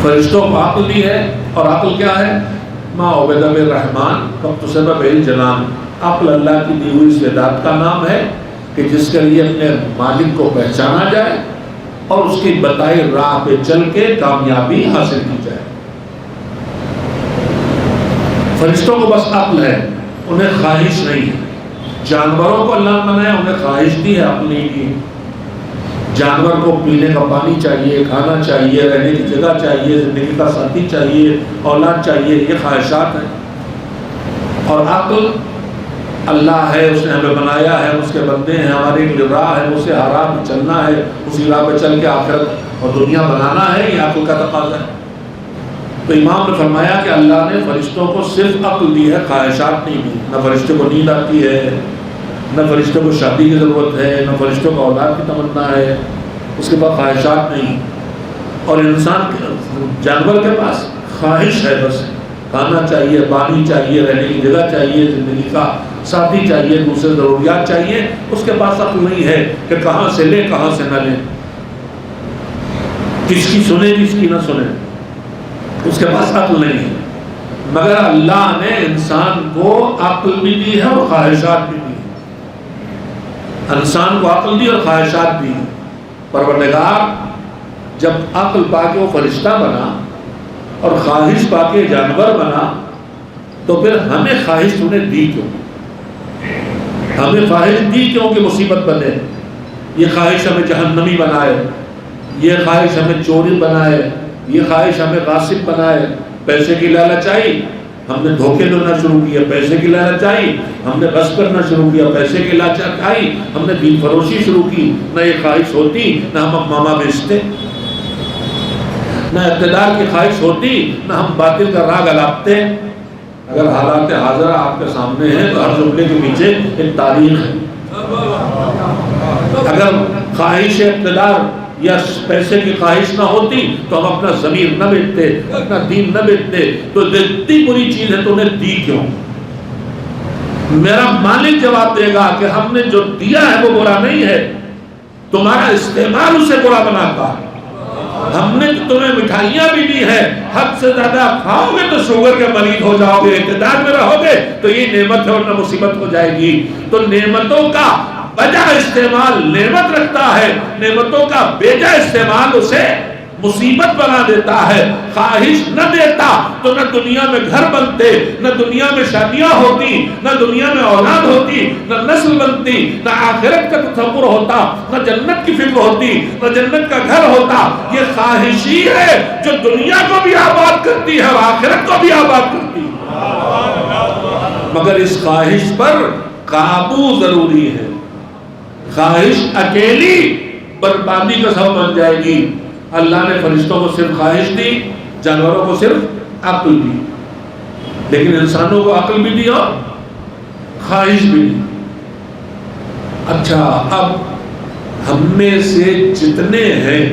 فرشتوں کو عقل دی ہے، اور عقل کیا ہے؟ ما عبد بالرحمن فاکتسب به الجنان، عقل اللہ کی دی ہوئی استعداد کا نام ہے کہ جس کے لیے اپنے مالک کو پہچانا جائے اور اس کی بتائی راہ پہ چل کے کامیابی حاصل کی جائے۔ فرشتوں کو بس عقل ہے، انہیں خواہش نہیں ہے۔ جانوروں کو اللہ نے بنایا، انہیں خواہش دی ہے، عقل نہیں دی۔ جانور کو پینے کا پانی چاہیے، کھانا چاہیے، رہنے کی جگہ چاہیے، زندگی کا ساتھی چاہیے، اولاد چاہیے، یہ خواہشات ہیں۔ اور عقل اللہ ہے، اس نے ہمیں بنایا ہے، اس کے بندے ہیں، ہماری ایک راہ ہے، اسے حرام میں چلنا ہے، اسی راہ پہ چل کے آخرت اور دنیا بنانا ہے، یہ عقل کا تقاضا ہے۔ تو امام نے فرمایا کہ اللہ نے فرشتوں کو صرف عقل دی ہے، خواہشات نہیں دی۔ نہ فرشتے کو نیند آتی ہے، نہ فرشتوں کو شادی کی ضرورت ہے، نہ فرشتوں کو اولاد کی تمنا ہے، اس کے پاس خواہشات نہیں۔ اور انسان جانور کے پاس خواہش ہے، بس کھانا چاہیے، پانی چاہیے، رہنے کی جگہ چاہیے، زندگی کا ساتھی چاہیے، دوسرے ضروریات چاہیے۔ اس کے پاس عقل نہیں ہے کہ کہاں سے لے کہاں سے نہ لے، کس کی سنے کس کی نہ سنے، اس کے پاس عقل نہیں ہے۔ مگر اللہ نے انسان کو عقل بھی دی ہے اور خواہشات بھی دی، انسان کو عقل دی اور خواہشات دی۔ پروردگار جب عقل پا کے وہ فرشتہ بنا اور خواہش پا کے جانور بنا، تو پھر ہمیں خواہش انہیں دی کیوں؟ ہمیں خواہش دی کیوں کہ مصیبت بنے؟ یہ خواہش ہمیں جہنمی بنائے، یہ خواہش ہمیں چوری بنائے، یہ خواہش ہمیں غاصب بنائے۔ پیسے کی لالچ آئی، ہم نے دھوکے دینا شروع کیا، پیسے کی لالچ آئی، ہم نے غصب کرنا شروع کیا، پیسے کی لالچ آئی، ہم نے دین فروشی شروع کی۔ نہ یہ خواہش ہوتی نہ ہم ماما بیچتے، نہ اقتدار کی خواہش ہوتی نہ ہم باطل کا راگ الاپتے۔ اگر حالات حاضرہ آپ کے سامنے ہیں تو ہر جملے کے پیچھے ایک تاریخ ہے۔ اگر خواہش اقتدار یا پیسے کی خواہش نہ ہوتی تو ہم اپنا ضمیر نہ بیچتے، اپنا دین نہ بیچتے۔ تو اتنی بری چیز ہے تو انہیں دی کیوں؟ میرا مالک جواب دے گا کہ ہم نے جو دیا ہے وہ برا نہیں ہے، تمہارا استعمال اسے برا بناتا ہے۔ ہم نے تمہیں مٹھائیاں بھی دی ہے، حد سے زیادہ کھاؤ گے تو شوگر کے مریض ہو جاؤ گے، اقتدار میں رہو گے تو یہ نعمت ہے ورنہ مصیبت ہو جائے گی۔ تو نعمتوں کا بجا استعمال نعمت رکھتا ہے، نعمتوں کا بیجا استعمال اسے مصیبت بنا دیتا ہے. خواہش نہ دیتا تو نہ دنیا میں گھر بنتے، نہ دنیا میں شادیاں ہوتی، نہ دنیا میں اولاد ہوتی، نہ نسل بنتی، نہ آخرت کا تصور ہوتا، نہ جنت کی فکر ہوتی، نہ جنت کا گھر ہوتا. یہ خواہش ہی ہے جو دنیا کو بھی آباد کرتی ہے اور آخرت کو بھی آباد کرتی ہے. مگر اس خواہش پر قابو ضروری ہے. خواہش اکیلی بربادی کا سبب بن جائے گی. اللہ نے فرشتوں کو صرف خواہش دی، جانوروں کو صرف عقل دی، لیکن انسانوں کو عقل بھی دی اور خواہش بھی دی. اچھا، اب ہم میں سے جتنے ہیں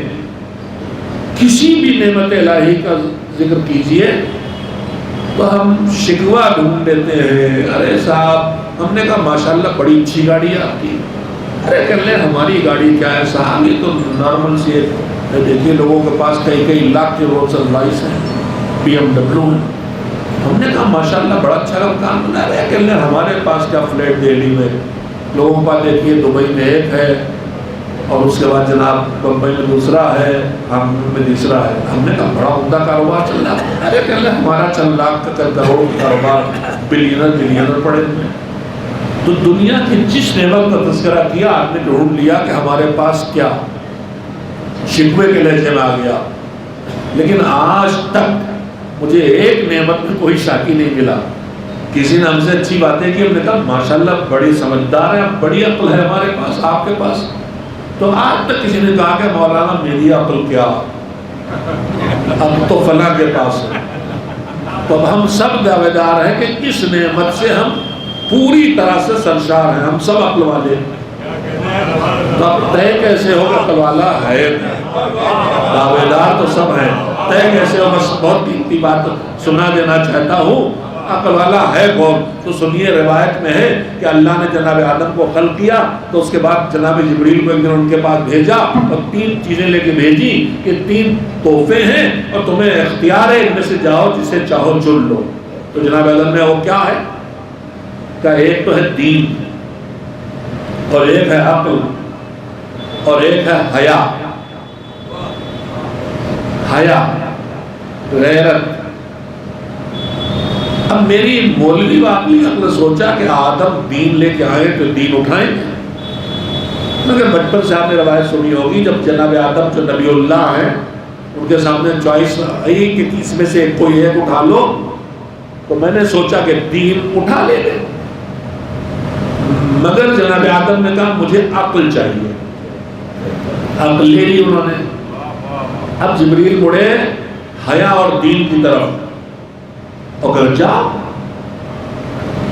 کسی بھی نعمت الہی کا ذکر کیجئے تو ہم شکوہ ڈھونڈ لیتے ہیں. ارے صاحب، ہم نے کہا ماشاءاللہ بڑی اچھی گاڑی ہے آپ کی. ارے کر لیں ہماری گاڑی کیا ہے صاحب، یہ تو نارمل سی ہے. دیکھیے لوگوں کے پاس کئی لاکھ کے رولز رائس ہیں، BMW ہیں. ہم نے کہا ماشاءاللہ بڑا اچھا مکان بنا رہے ہیں. کر لیں ہمارے پاس کیا فلیٹ دہلی میں، لوگوں کے پاس دیکھیے دبئی میں ایک ہے اور اس کے بعد جناب بمبئی میں دوسرا ہے، ہم میں تیسرا ہے. ہم نے کہا بڑا عمدہ کاروبار چل رہا ہے. ارے کر لیں ہمارا چند لاکھ کا کروڑ کاروبار، بلینر پڑے ہوئے. تو دنیا کی جس نعمت کا تذکرہ کیا آپ نے ڈھونڈ لیا کہ ہمارے پاس کیا، شکوے کے لہجے میں آ گیا. لیکن آج تک مجھے ایک نعمت میں کوئی شاکی نہیں ملا. کسی نے ہم سے اچھی باتیں کی، ہم نے کہا ماشاءاللہ بڑی سمجھدار ہے، بڑی عقل ہے ہمارے پاس، آپ کے پاس. تو آج تک کسی نے کہا کہ مولانا میری عقل کیا، اب تو فلاں کے پاس ہے. تو اب ہم سب دعوے دار ہیں کہ اس نعمت سے ہم پوری طرح سے سرشار ہیں، ہم سب عقل والے. تو اب طے کیسے ہوگا عقل والا ہے، دعوے دار تو سب ہیں، طے کیسے ہو؟ بس بہت قیمتی بات سنا دینا چاہتا ہوں. عقل والا ہے کون؟ تو سنیے، روایت میں ہے کہ اللہ نے جناب آدم کو خلق کیا تو اس کے بعد جناب جبریل کو ایک دن ان کے پاس بھیجا اور 3 چیزیں لے کے بھیجی کہ 3 تحفے ہیں اور تمہیں اختیار ہے، ان میں سے جاؤ جسے چاہو چن لو. تو جناب آدم نے وہ کیا ہے؟ کہ ایک تو ہے دین، اور ایک ہے عقل، اور ایک ہے حیا. حیا، غیرت. اب میری مولوی واقعی عقل سوچا کہ آدم دین لے کے آئے تو دین اٹھائیں. مگر بچپن سے آپ نے روایت سنی ہوگی، جب جناب آدم جو نبی اللہ ہیں ان کے سامنے چوائس آئی کہ اس میں سے کوئی ایک اٹھا لو، تو میں نے سوچا کہ دین اٹھا لے لیں. مگر جناب آدم نے کہا مجھے عقل چاہیے. عقل لے لی انہوں نے. اب جبریل مڑے حیا اور دین کی طرف، اور کہ جاؤ،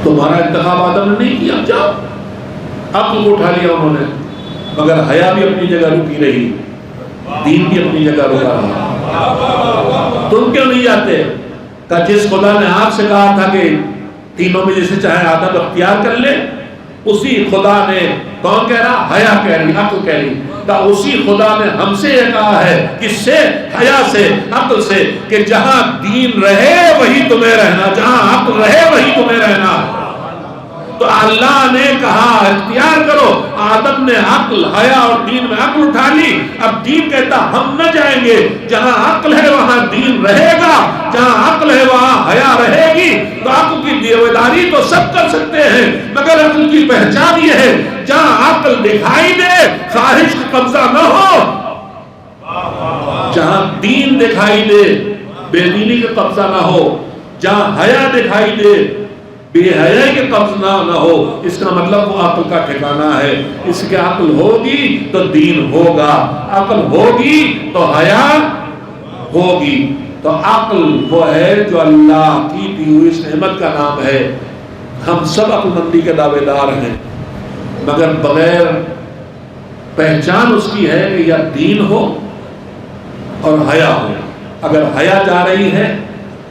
تمہارا انتخاب آدم نے نہیں کیا، جاؤ. عقل کو اٹھا لیا انہوں نے، مگر حیا بھی اپنی جگہ رکی رہی، دین بھی اپنی جگہ رکا رہا. تم کیوں نہیں جاتے؟ کہ جس خدا نے آپ سے کہا تھا کہ تینوں میں جسے چاہے آدم اختیار کر لے، اسی خدا نے، کون کہہ رہا؟ حیا کہہ رہی، عقل کہہ رہی. کہ اسی خدا نے ہم سے یہ کہا ہے، کس سے؟ حیا سے، عقل سے، کہ جہاں دین رہے وہی تمہیں رہنا، جہاں عقل رہے وہی تمہیں رہنا. تو اللہ نے کہا اختیار کرو. آدم نے عقل، حیا اور دین میں عقل اٹھا لی. اب دین کہتا ہم نہ جائیں گے، جہاں عقل ہے وہاں دین رہے گا، جہاں عقل ہے وہاں حیا رہے گی. تو عقل کی دیویداری تو سب کر سکتے ہیں، مگر عقل کی پہچان یہ ہے جہاں عقل دکھائی دے خواہش کا قبضہ نہ ہو، جہاں دین دکھائی دے بے دینی کا قبضہ نہ ہو، جہاں حیا دکھائی دے بے حیائی کے قبض نہ ہو. اس کا مطلب وہ عقل کا ٹھکانہ ہے. اس کے عقل ہوگی تو دین ہوگا، عقل ہوگی تو حیا ہوگی. تو عقل وہ ہے جو اللہ کی دی ہوئی اس نعمت کا نام ہے. ہم سب عقل مندی کے دعوے دار ہیں، مگر بغیر پہچان اس کی ہے کہ یا دین ہو اور حیا ہو. اگر حیا جا رہی ہے،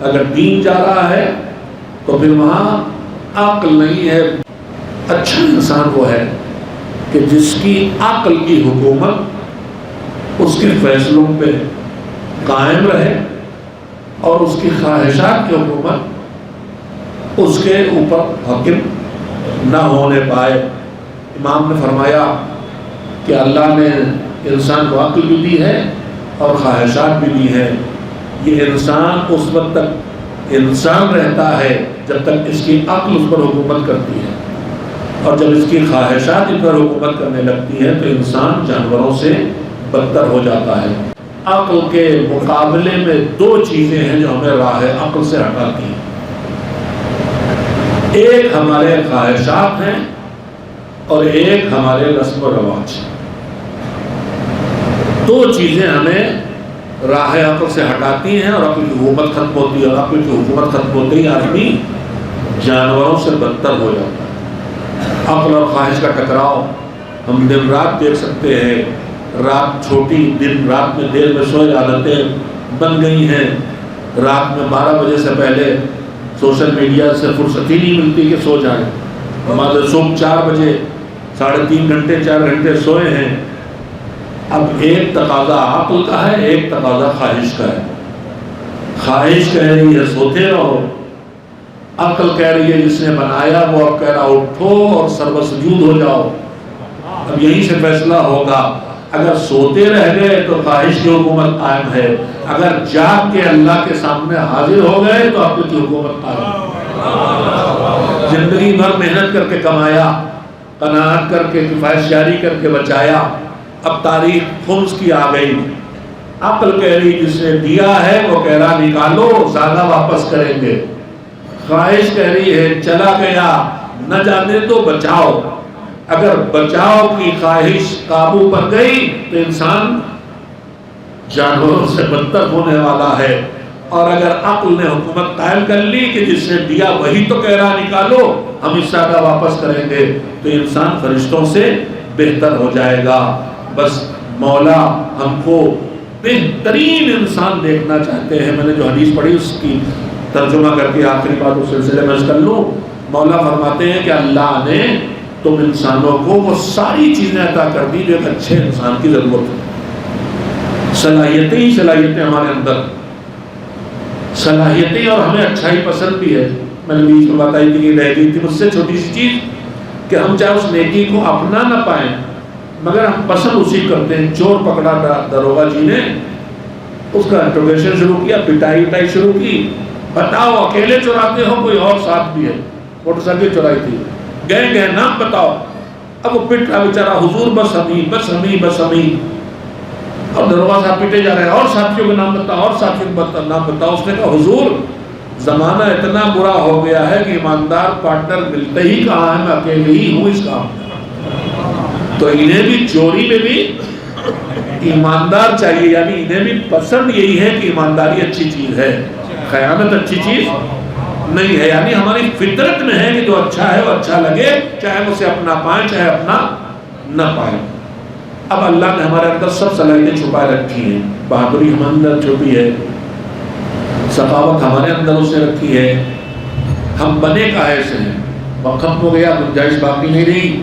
اگر دین جا رہا ہے، تو پھر وہاں عقل نہیں ہے. اچھا انسان وہ ہے کہ جس کی عقل کی حکومت اس کے فیصلوں پہ قائم رہے اور اس کی خواہشات کی حکومت اس کے اوپر حاکم نہ ہونے پائے. امام نے فرمایا کہ اللہ نے انسان کو عقل بھی دی ہے اور خواہشات بھی لی ہیں. یہ انسان اس وقت تک انسان رہتا ہے جب تک اس کی عقل اس پر حکومت کرتی ہے، اور جب اس کی خواہشات اس پر حکومت کرنے لگتی ہے تو انسان جانوروں سے بدتر ہو جاتا ہے. عقل کے مقابلے میں دو چیزیں ہیں جو ہمیں راہ عقل سے ہٹاتی ہیں. ایک ہمارے خواہشات ہیں اور ایک ہمارے رسم و رواج. دو چیزیں ہمیں راہ عقل سے ہٹاتی ہیں اور عقل کی حکومت ختم ہوتی ہے، اور عقل کی حکومت ختم ہوتے ہی آدمی جانوروں سے بدتر ہو جاتا ہے. عقل اور خواہش کا ٹکراؤ ہم دن رات دیکھ سکتے ہیں. رات چھوٹی، دن رات میں دیر میں سوئے، عادتیں بن گئی ہیں. رات میں 12 بجے سے پہلے سوشل میڈیا سے فرصت ہی نہیں ملتی کہ سو جائیں. ہمارے صبح 4 بجے 3.5 گھنٹے 4 گھنٹے سوئے ہیں. اب ایک تقاضا عقل کا ہے، ایک تقاضا خواہش کا ہے. خواہش کہہ رہی ہے سوتے رہو، عقل کہہ رہی ہے جس نے بنایا وہ اب کہہ رہا اٹھو اور سرو سجود ہو جاؤ. اب یہیں سے فیصلہ ہوگا. اگر سوتے رہ گئے تو خواہش کی حکومت قائم ہے، اگر جاگ کے اللہ کے سامنے حاضر ہو گئے تو عقل کی حکومت قائم ہے. زندگی بھر محنت کر کے کمایا، قناعت کر کے، کفایت شعری کر کے بچایا، اب تاریخ خمس کی آ گئی. عقل کہہ رہی جس نے دیا ہے وہ کہہ رہا نکالو، زیادہ واپس کریں گے. خواہش کہہ رہی ہے چلا گیا نہ جانے تو بچاؤ. اگر بچاؤ کی خواہش قابو پر گئی تو انسان جانوروں سے بدتر ہونے والا ہے. اور اگر عقل نے حکومت قائم کر لی کہ جس نے دیا وہی تو کہہ رہا نکالو، ہم اس زیادہ واپس کریں گے، تو انسان فرشتوں سے بہتر ہو جائے گا. بس مولا ہم کو بہترین انسان دیکھنا چاہتے ہیں. میں نے جو حدیث پڑھی اس کی ترجمہ کر کے آخری بات اس سلسلے میں کر لوں. مولا فرماتے ہیں کہ اللہ نے تم انسانوں کو وہ ساری چیزیں عطا کر دی جو ایک اچھے انسان کی ضرورت ہے. صلاحیتیں ہی صلاحیتیں ہمارے اندر، صلاحیتیں، اور ہمیں اچھائی پسند بھی ہے. میں نے بیچ میں بتائی تھی کہ رہ گئی تھی مجھ سے چھوٹی سی چیز کہ ہم چاہے اس نیکی کو اپنا نہ پائیں مگر ہم پسند اسی کرتے ہیں. چور پکڑا داروغہ جی نے، اس کا انٹروگیشن شروع کیا، پٹائی وٹائی شروع کی. بتاؤ اکیلے چوراتے ہو کوئی اور ساتھ بھی ہے؟ موٹر سائیکل چورائی تھی. گئے نام بتاؤ. اب وہ پٹ رہا بیچارہ، حضور بس ہمیں بس ہمیں بس ہمیں. اور داروغہ صاحب پیٹے جا رہے ہیں، اور ساتھیوں کے نام بتاؤ، اور ساتھیوں کے نام بتاؤ. اس نے کہا حضور زمانہ اتنا برا ہو گیا ہے کہ ایماندار پارٹنر ملتے ہی کہاں ہے، میں اکیلے ہی ہوں اس کام میں. تو انہیں بھی چوری میں بھی ایماندار چاہیے، یعنی انہیں بھی پسند یہی ہے کہ ایمانداری اچھی چیز ہے، خیانت اچھی چیز نہیں ہے. یعنی ہماری فطرت میں ہے کہ جو اچھا ہے وہ اچھا لگے، چاہے اسے اپنا پائیں چاہے اپنا نہ پائیں. اب اللہ نے ہمارے اندر سب صلاحیتیں چھپائے رکھی ہیں. بہادری ہمارے اندر چھپی ہے، سخاوت ہمارے اندر اس نے رکھی ہے. ہم بنے کاہے سے ہیں، وقت ہو گیا، گنجائش باقی نہیں رہی.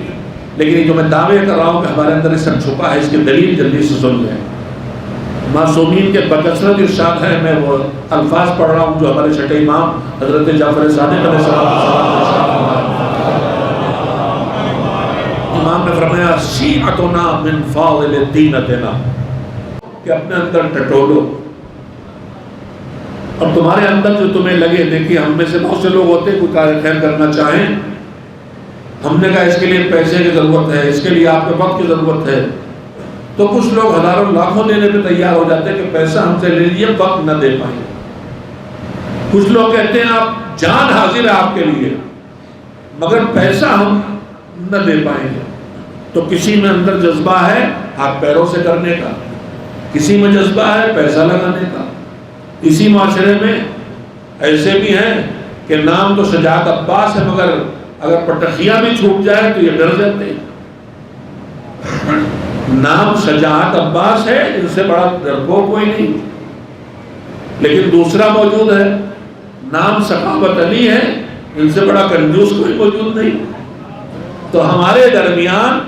لیکن یہ جو میں دعوے کر رہا ہوں کہ ہمارے اندر یہ سب چھپا ہے، اس کی دلیل جلدی سے سن لیں. معصومین کے بکثرت ارشاد ہے. میں وہ الفاظ پڑھ رہا ہوں جو ہمارے چھٹے امام حضرت جعفر صادق علیہ السلام امام نے فرمایا شیعتنا من فاضل دینتنا، کہ اپنے اندر ٹٹولو اور تمہارے اندر جو تمہیں لگے. دیکھیے ہم میں سے بہت سے لوگ ہوتے ہیں کوئی کار خیر کرنا چاہیں، ہم نے کہا اس کے لیے پیسے کی ضرورت ہے، اس کے لیے آپ کے وقت کی ضرورت ہے، تو کچھ لوگ ہزاروں لاکھوں دینے پہ تیار ہو جاتے ہیں کہ پیسہ ہم سے لے لیجیے، وقت نہ دے پائیں. کچھ لوگ کہتے ہیں آپ جان حاضر ہے آپ کے لیے مگر پیسہ ہم نہ دے پائیں گے. تو کسی میں اندر جذبہ ہے ہاتھ پیروں سے کرنے کا، کسی میں جذبہ ہے پیسہ لگانے کا. اسی معاشرے میں ایسے بھی ہیں کہ نام تو شجاعت عباس ہے مگر اگر پٹخیاں بھی چھوٹ جائے تو یہ ڈر جاتے ہیں. نام شجاعت عباس ہے، ان سے بڑا ڈرپوک کوئی نہیں. لیکن دوسرا موجود ہے نام سخاوت علی ہے، ان سے بڑا کنجوس کوئی موجود نہیں. تو ہمارے درمیان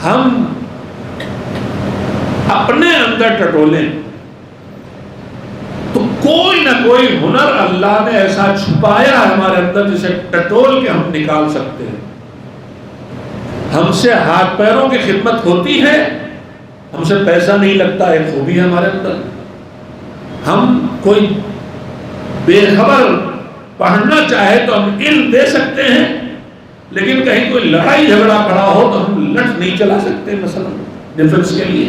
ہم اپنے اندر ٹٹولیں تو کوئی نہ کوئی ہنر اللہ نے ایسا چھپایا ہے ہمارے اندر جسے ٹٹول کے ہم نکال سکتے ہیں. ہم سے ہاتھ پیروں کی خدمت ہوتی ہے ہم سے پیسہ نہیں لگتا، ایک خوبی ہے ہمارے اندر. ہم کوئی بے خبر پڑھنا چاہے تو ہم علم دے سکتے ہیں، لیکن کہیں کوئی لڑائی جھگڑا کھڑا ہو تو ہم لٹ نہیں چلا سکتے مثلا ڈیفنس کے لیے.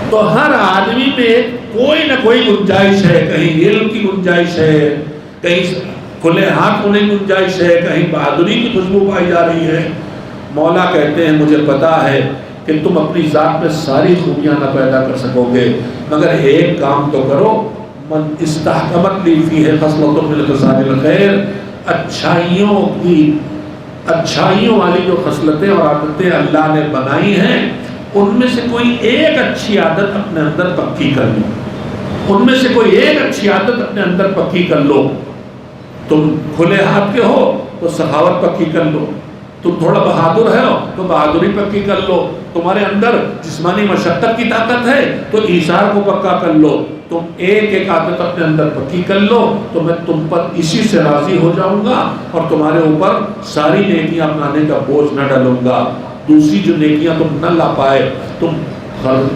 تو ہر آدمی میں کوئی نہ کوئی گنجائش ہے، کہیں علم کی گنجائش ہے، کہیں کھلے ہاتھ ہونے کی گنجائش ہے، کہیں بہادری کی خوشبو پائی جا رہی ہے. مولا کہتے ہیں مجھے پتا ہے کہ تم اپنی ذات میں ساری خوبیاں نہ پیدا کر سکو گے، مگر ایک کام تو کرو، من استحکمت لی فیہ خصلۃ من خصال الخیر، اچھائیوں والی جو خصلتیں اور عادتیں اللہ نے بنائی ہیں ان میں سے کوئی ایک اچھی عادت اپنے اندر پکی کر لو. ان میں سے کوئی ایک اچھی عادت اپنے اندر پکی کر لو. تم کھلے ہاتھ کے ہو تو سخاوت پکی کر لو، تم تھوڑا بہادر ہے تو بہادری پکی کر لو، تمہارے اندر جسمانی مشقت کی طاقت ہے تو ایثار کو پکا کر لو. تم ایک ایک عادت اپنے اندر پکی کر لو تو میں تم پر اسی سے راضی ہو جاؤں گا اور تمہارے اوپر ساری نیکیاں اپنانے کا بوجھ نہ ڈالوں گا. دوسری جو نیکیاں تم نہ لا پائے، تم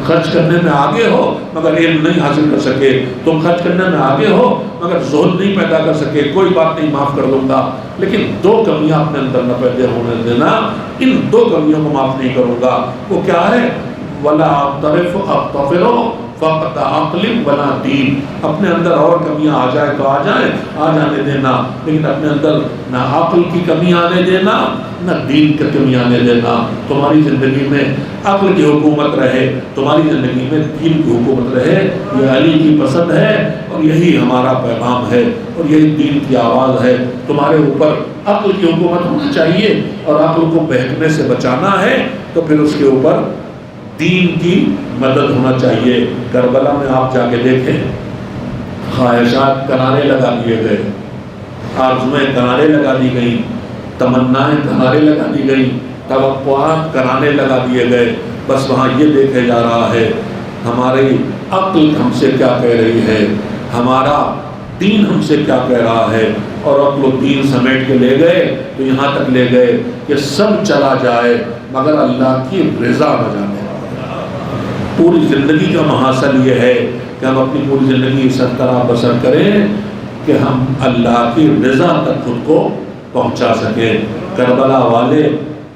خرچ کرنے میں آگے ہو مگر علم نہیں حاصل کر سکے، تم خرچ کرنے میں آگے ہو مگر زہد نہیں پیدا کر سکے، کوئی بات نہیں، معاف کر دوں گا. لیکن دو کمیاں اپنے اندر نہ پیدا ہونے دینا، ان دو کمیوں کو معاف نہیں کروں گا. وہ کیا ہے؟ وَلَا أَعْتَرِفُ أَغْتَفِرُ فَقَدْ عَقْلٍ وَلَا دِينٍ. اپنے اندر اور کمیاں آ جائے تو آ جائیں، آ جانے دینا، لیکن اپنے اندر نہ عقل کی کمی آنے دینا نہ دین کی کمی آنے دینا. تمہاری زندگی میں عقل کی حکومت رہے، تمہاری زندگی میں دین کی حکومت رہے. یہ علی کی پسند ہے اور یہی ہمارا پیغام ہے اور یہی دین کی آواز ہے. تمہارے اوپر عقل کی حکومت ہونا چاہیے اور عقل کو بہکنے سے بچانا ہے تو پھر اس کے اوپر دین کی مدد ہونا چاہیے. کربلا میں آپ جا کے دیکھیں، خواہشات کنارے لگا دیے گئے، آرزویں کنارے لگا دی گئیں، تمنائیں کنارے لگا دی گئیں، توقعات کنارے لگا دیے گئے. بس وہاں یہ دیکھے جا رہا ہے ہماری عقل ہم سے کیا کہہ رہی ہے، ہمارا دین ہم سے کیا کہہ رہا ہے. اور عقل و دین سمیٹ کے لے گئے تو یہاں تک لے گئے کہ سب چلا جائے مگر اللہ کی رضا نہ جانے. پوری زندگی کا محاصل یہ ہے کہ ہم اپنی پوری زندگی اس طرح بسر کریں کہ ہم اللہ کی رضا تک خود کو پہنچا سکیں. کربلا والے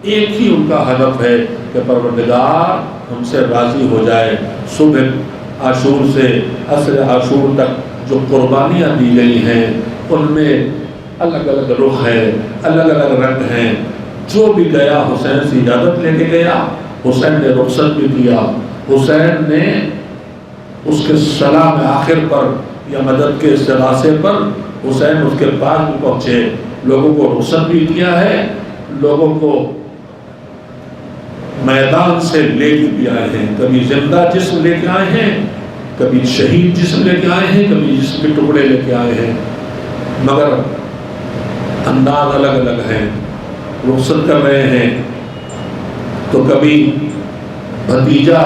ایک ہی ان کا ہدف ہے کہ پروردگار ہم سے راضی ہو جائے. صبح عاشور سے عصر عاشور تک جو قربانیاں دی گئی ہیں ان میں الگ الگ رخ ہے، الگ الگ رنگ ہیں. جو بھی گیا حسین سے اجازت لے کے گیا، حسین نے رخصت بھی دیا، حسین نے اس کے سلام آخر پر یا مدد کے استغاثے پر حسین اس کے پاس بھی پہنچے، لوگوں کو رخصت بھی دیا ہے، لوگوں کو میدان سے لے کے بھی آئے ہیں. کبھی زندہ جسم لے کے آئے ہیں، کبھی شہید جسم لے کے آئے ہیں، کبھی جسم کے ٹکڑے لے کے آئے ہیں، مگر انداز الگ الگ ہیں. رخصت کر رہے ہیں تو کبھی بھتیجا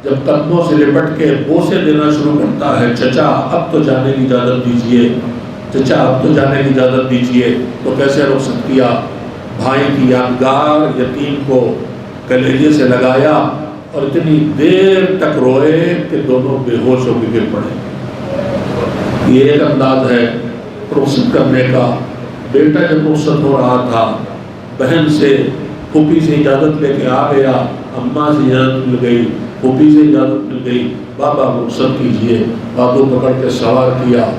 جب قدموں سے لپٹ کے بوسے دینا شروع کرتا ہے، چچا اب تو جانے کی اجازت دیجئے، چچا اب تو جانے کی اجازت دیجئے، تو کیسے رخصت کیا؟ بھائی کی یادگار یتیم کو کلیجے سے لگایا اور اتنی دیر تک روئے کہ دونوں بے ہوش ہو کے گر پڑے. یہ ایک انداز ہے رخصت کرنے کا. بیٹا جب رخصت ہو رہا تھا، بہن سے پھوپھی سے اجازت لے کے آ گیا، اماں سے اجازت مل گئی، پھوپھی سے اجازت مل گئی، بابا رخصت کیجئے. باتوں پکڑ کے سوار کیا،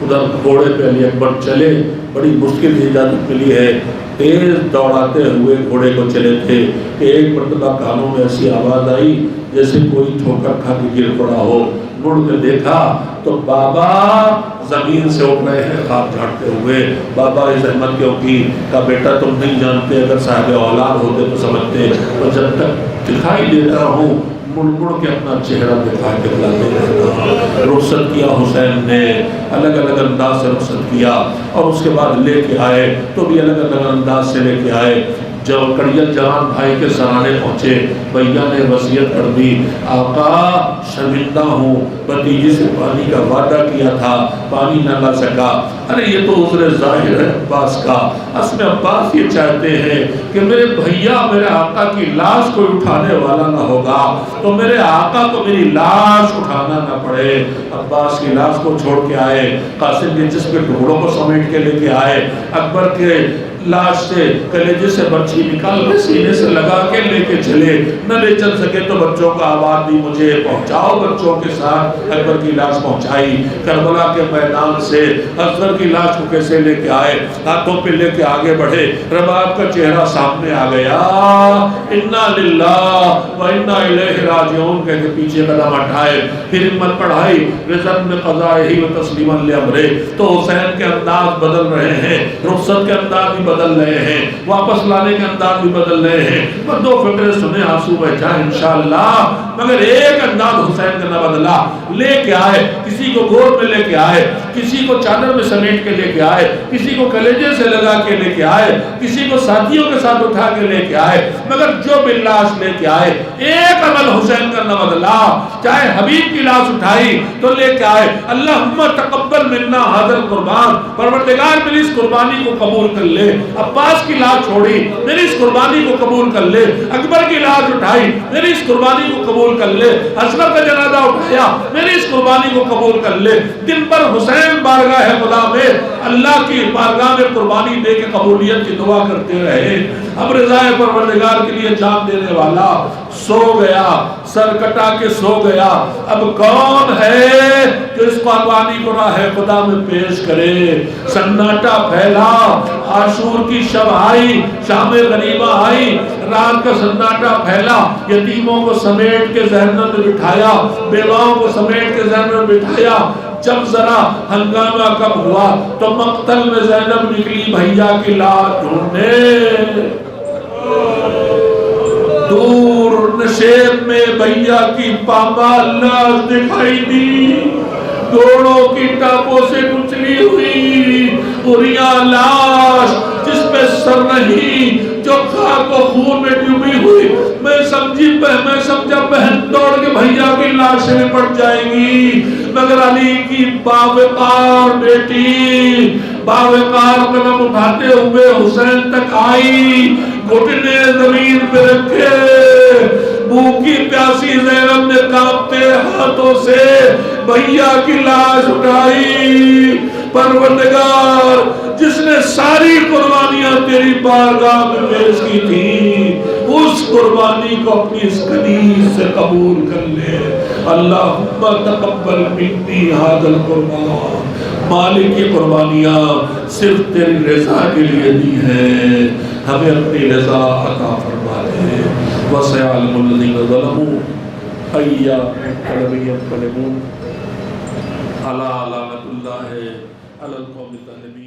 ادھر گھوڑے پہ علی اکبر چلے، بڑی مشکل سے اجازت ملی ہے. تیز دوڑاتے ہوئے گھوڑے کو چلے تھے کہ ایک مرتبہ کانوں میں ایسی آواز آئی جیسے کوئی ٹھوکر کھا کے گر پڑا ہو. مڑ کے دیکھا تو بابا زمین سے اٹھ رہے ہیں خواب جھاڑتے ہوئے. بابا اس احمد کیوں کی؟ کہا بیٹا تم نہیں جانتے، اگر صاحب اولاد ہوتے تو سمجھتے، اور جب تک دکھائی دیتا ہوں مڑ مڑ کے اپنا چہرہ دکھا کے بلاتے رہتا. رخصت کیا حسین نے، الگ الگ انداز سے رخصت کیا، اور اس کے بعد لے کے آئے تو بھی الگ الگ انداز سے لے کے آئے. جب کڑیت جوان بھائی کے سرانے پہنچے، بھیا نے وصیت کر دی، آقا شرمندہ ہوں، بھتیجی سے پانی کا وعدہ کیا تھا، پانی نہ لا سکا۔ ارے یہ تو عذر ظاہر ہے عباس کا، اصل میں عباس یہ چاہتے ہیں کہ میرے بھیا میرے آقا کی لاش کوئی اٹھانے والا نہ ہوگا تو میرے آقا کو میری لاش اٹھانا نہ پڑے۔ عباس کی لاش کو چھوڑ کے آئے، قاسم کے جسم کے ٹکڑوں کو سمیٹ کے لے کے آئے، اکبر کے لاش سے کلیجے سے برچھی نکال کے سینے سے لگا کے لے کے چلے، نہ لے چل سکے تو بچوں کا آواز دی مجھے پہنچاؤ، بچوں کے ساتھ اکبر کی لاش پہنچائی۔ کربلا کے میدان سے اصغر کی لاش کو کیسے لے کے آئے، ہاتھوں پہ لے کے آگے بڑھے، رباب کا چہرہ سامنے آ گیا، انا للہ و انا الیہ راجعون کہہ کے پیچھے قدم ہٹائے، پھر ہمت پڑھائی، رضن قضائہ و تسلیما لامرہ۔ تو حسین کے انداز بدل رہے ہیں، رخصت کے انداز بھی بدل رہے ہیں، واپس لانے کے انداز بھی بدل رہے ہیں، پر دو فکرے سنے آنسو بہ جائیں انشاءاللہ، مگر ایک انداز حسین کا نہ بدلا۔ لے کے آئے، کسی کو گود میں لے کے آئے، کسی کو چادر میں سمیٹ کے لے کے آئے، کسی کو کلیجے سے لگا کے لے کے آئے، کسی کو ساتھیوں کے ساتھ اٹھا کے لے کے آئے، مگر جو بھی لاش لے کے آئے ایک عمل حسین کا نہ بدلا۔ چاہے حبیب کی لاش اٹھائی تو لے کے آئے، اللہم تقبل منا ھذا القربان، پروردگار میری اس قربانی کو قبول کر لے۔ عباس کی لاش چھوڑی، میری اس قربانی کو قبول کر لے۔ اکبر کی لاش اٹھائی، میری اس قربانی کو قبول کر لے۔ اصغر کا جنازہ اٹھایا، میری اس قربانی کو قبول کر لے۔ دن پر حسین بارگاہ خدا میں اللہ کی بارگاہ میں قربانی دے کے قبولیت کی دعا کرتے رہے۔ اب رضائے پروردگار کے لیے جان دینے والا سو گیا، سر کٹا کے سو گیا، اب کون ہے جو اس قربانی کو راہ خدا میں پیش کرے؟ سناٹا پھیلا، عاشور کی شب آئی، شام غریبہ آئی، رات کا سناٹا پھیلا، یتیموں کو سمیٹ کے زینب نے بٹھایا، بیواؤں کو سمیٹ کے زینب نے بٹھایا۔ جب ذرا ہنگامہ کم ہوا تو مقتل میں زینب نکلی بھیا کی لاش ڈھونڈنے، دور نشیب میں بھیا کی پامال لاش دکھائی دی، دوڑوں کی ٹاپوں سے کچلی ہوئی پوریا لاش جس پہ سر نہیں، جو خاک و خون میں ڈوبی ہوئی۔ میں سمجھا بہن دوڑ کے بھیا کی لاش سے لپٹ جائے گی، مگر علی کی باوقار بیٹی باوقار قدم اٹھاتے ہوئے حسین تک آئی، گھٹنے زمین پہ رکھے، بھوکی پیاسی زینب نے کانپتے ہاتھوں سے بھیا کی لاش اٹھائی۔ پروردگار جس نے ساری قربانیاں تیری بارگاہ میں پیش کی تھی، اس قربانی کو اپنی اس کنیز سے قبول کر لے۔ اللہم تقبل منی ھذا القربان۔ مالک کی قربانیاں صرف تیری رضا کے لیے دی ہیں، ہمیں اپنی رضا عطا فرما دے۔ وَسَيَعْلَمُ الَّذِينَ ظَلَمُوا أَيَّ مُنقَلَبٍ يَنقَلِبُونَ۔ أَلَا لَعْنَةُ اللَّهِ عَلَى الْقَوْمِ الظَّالِمِينَ۔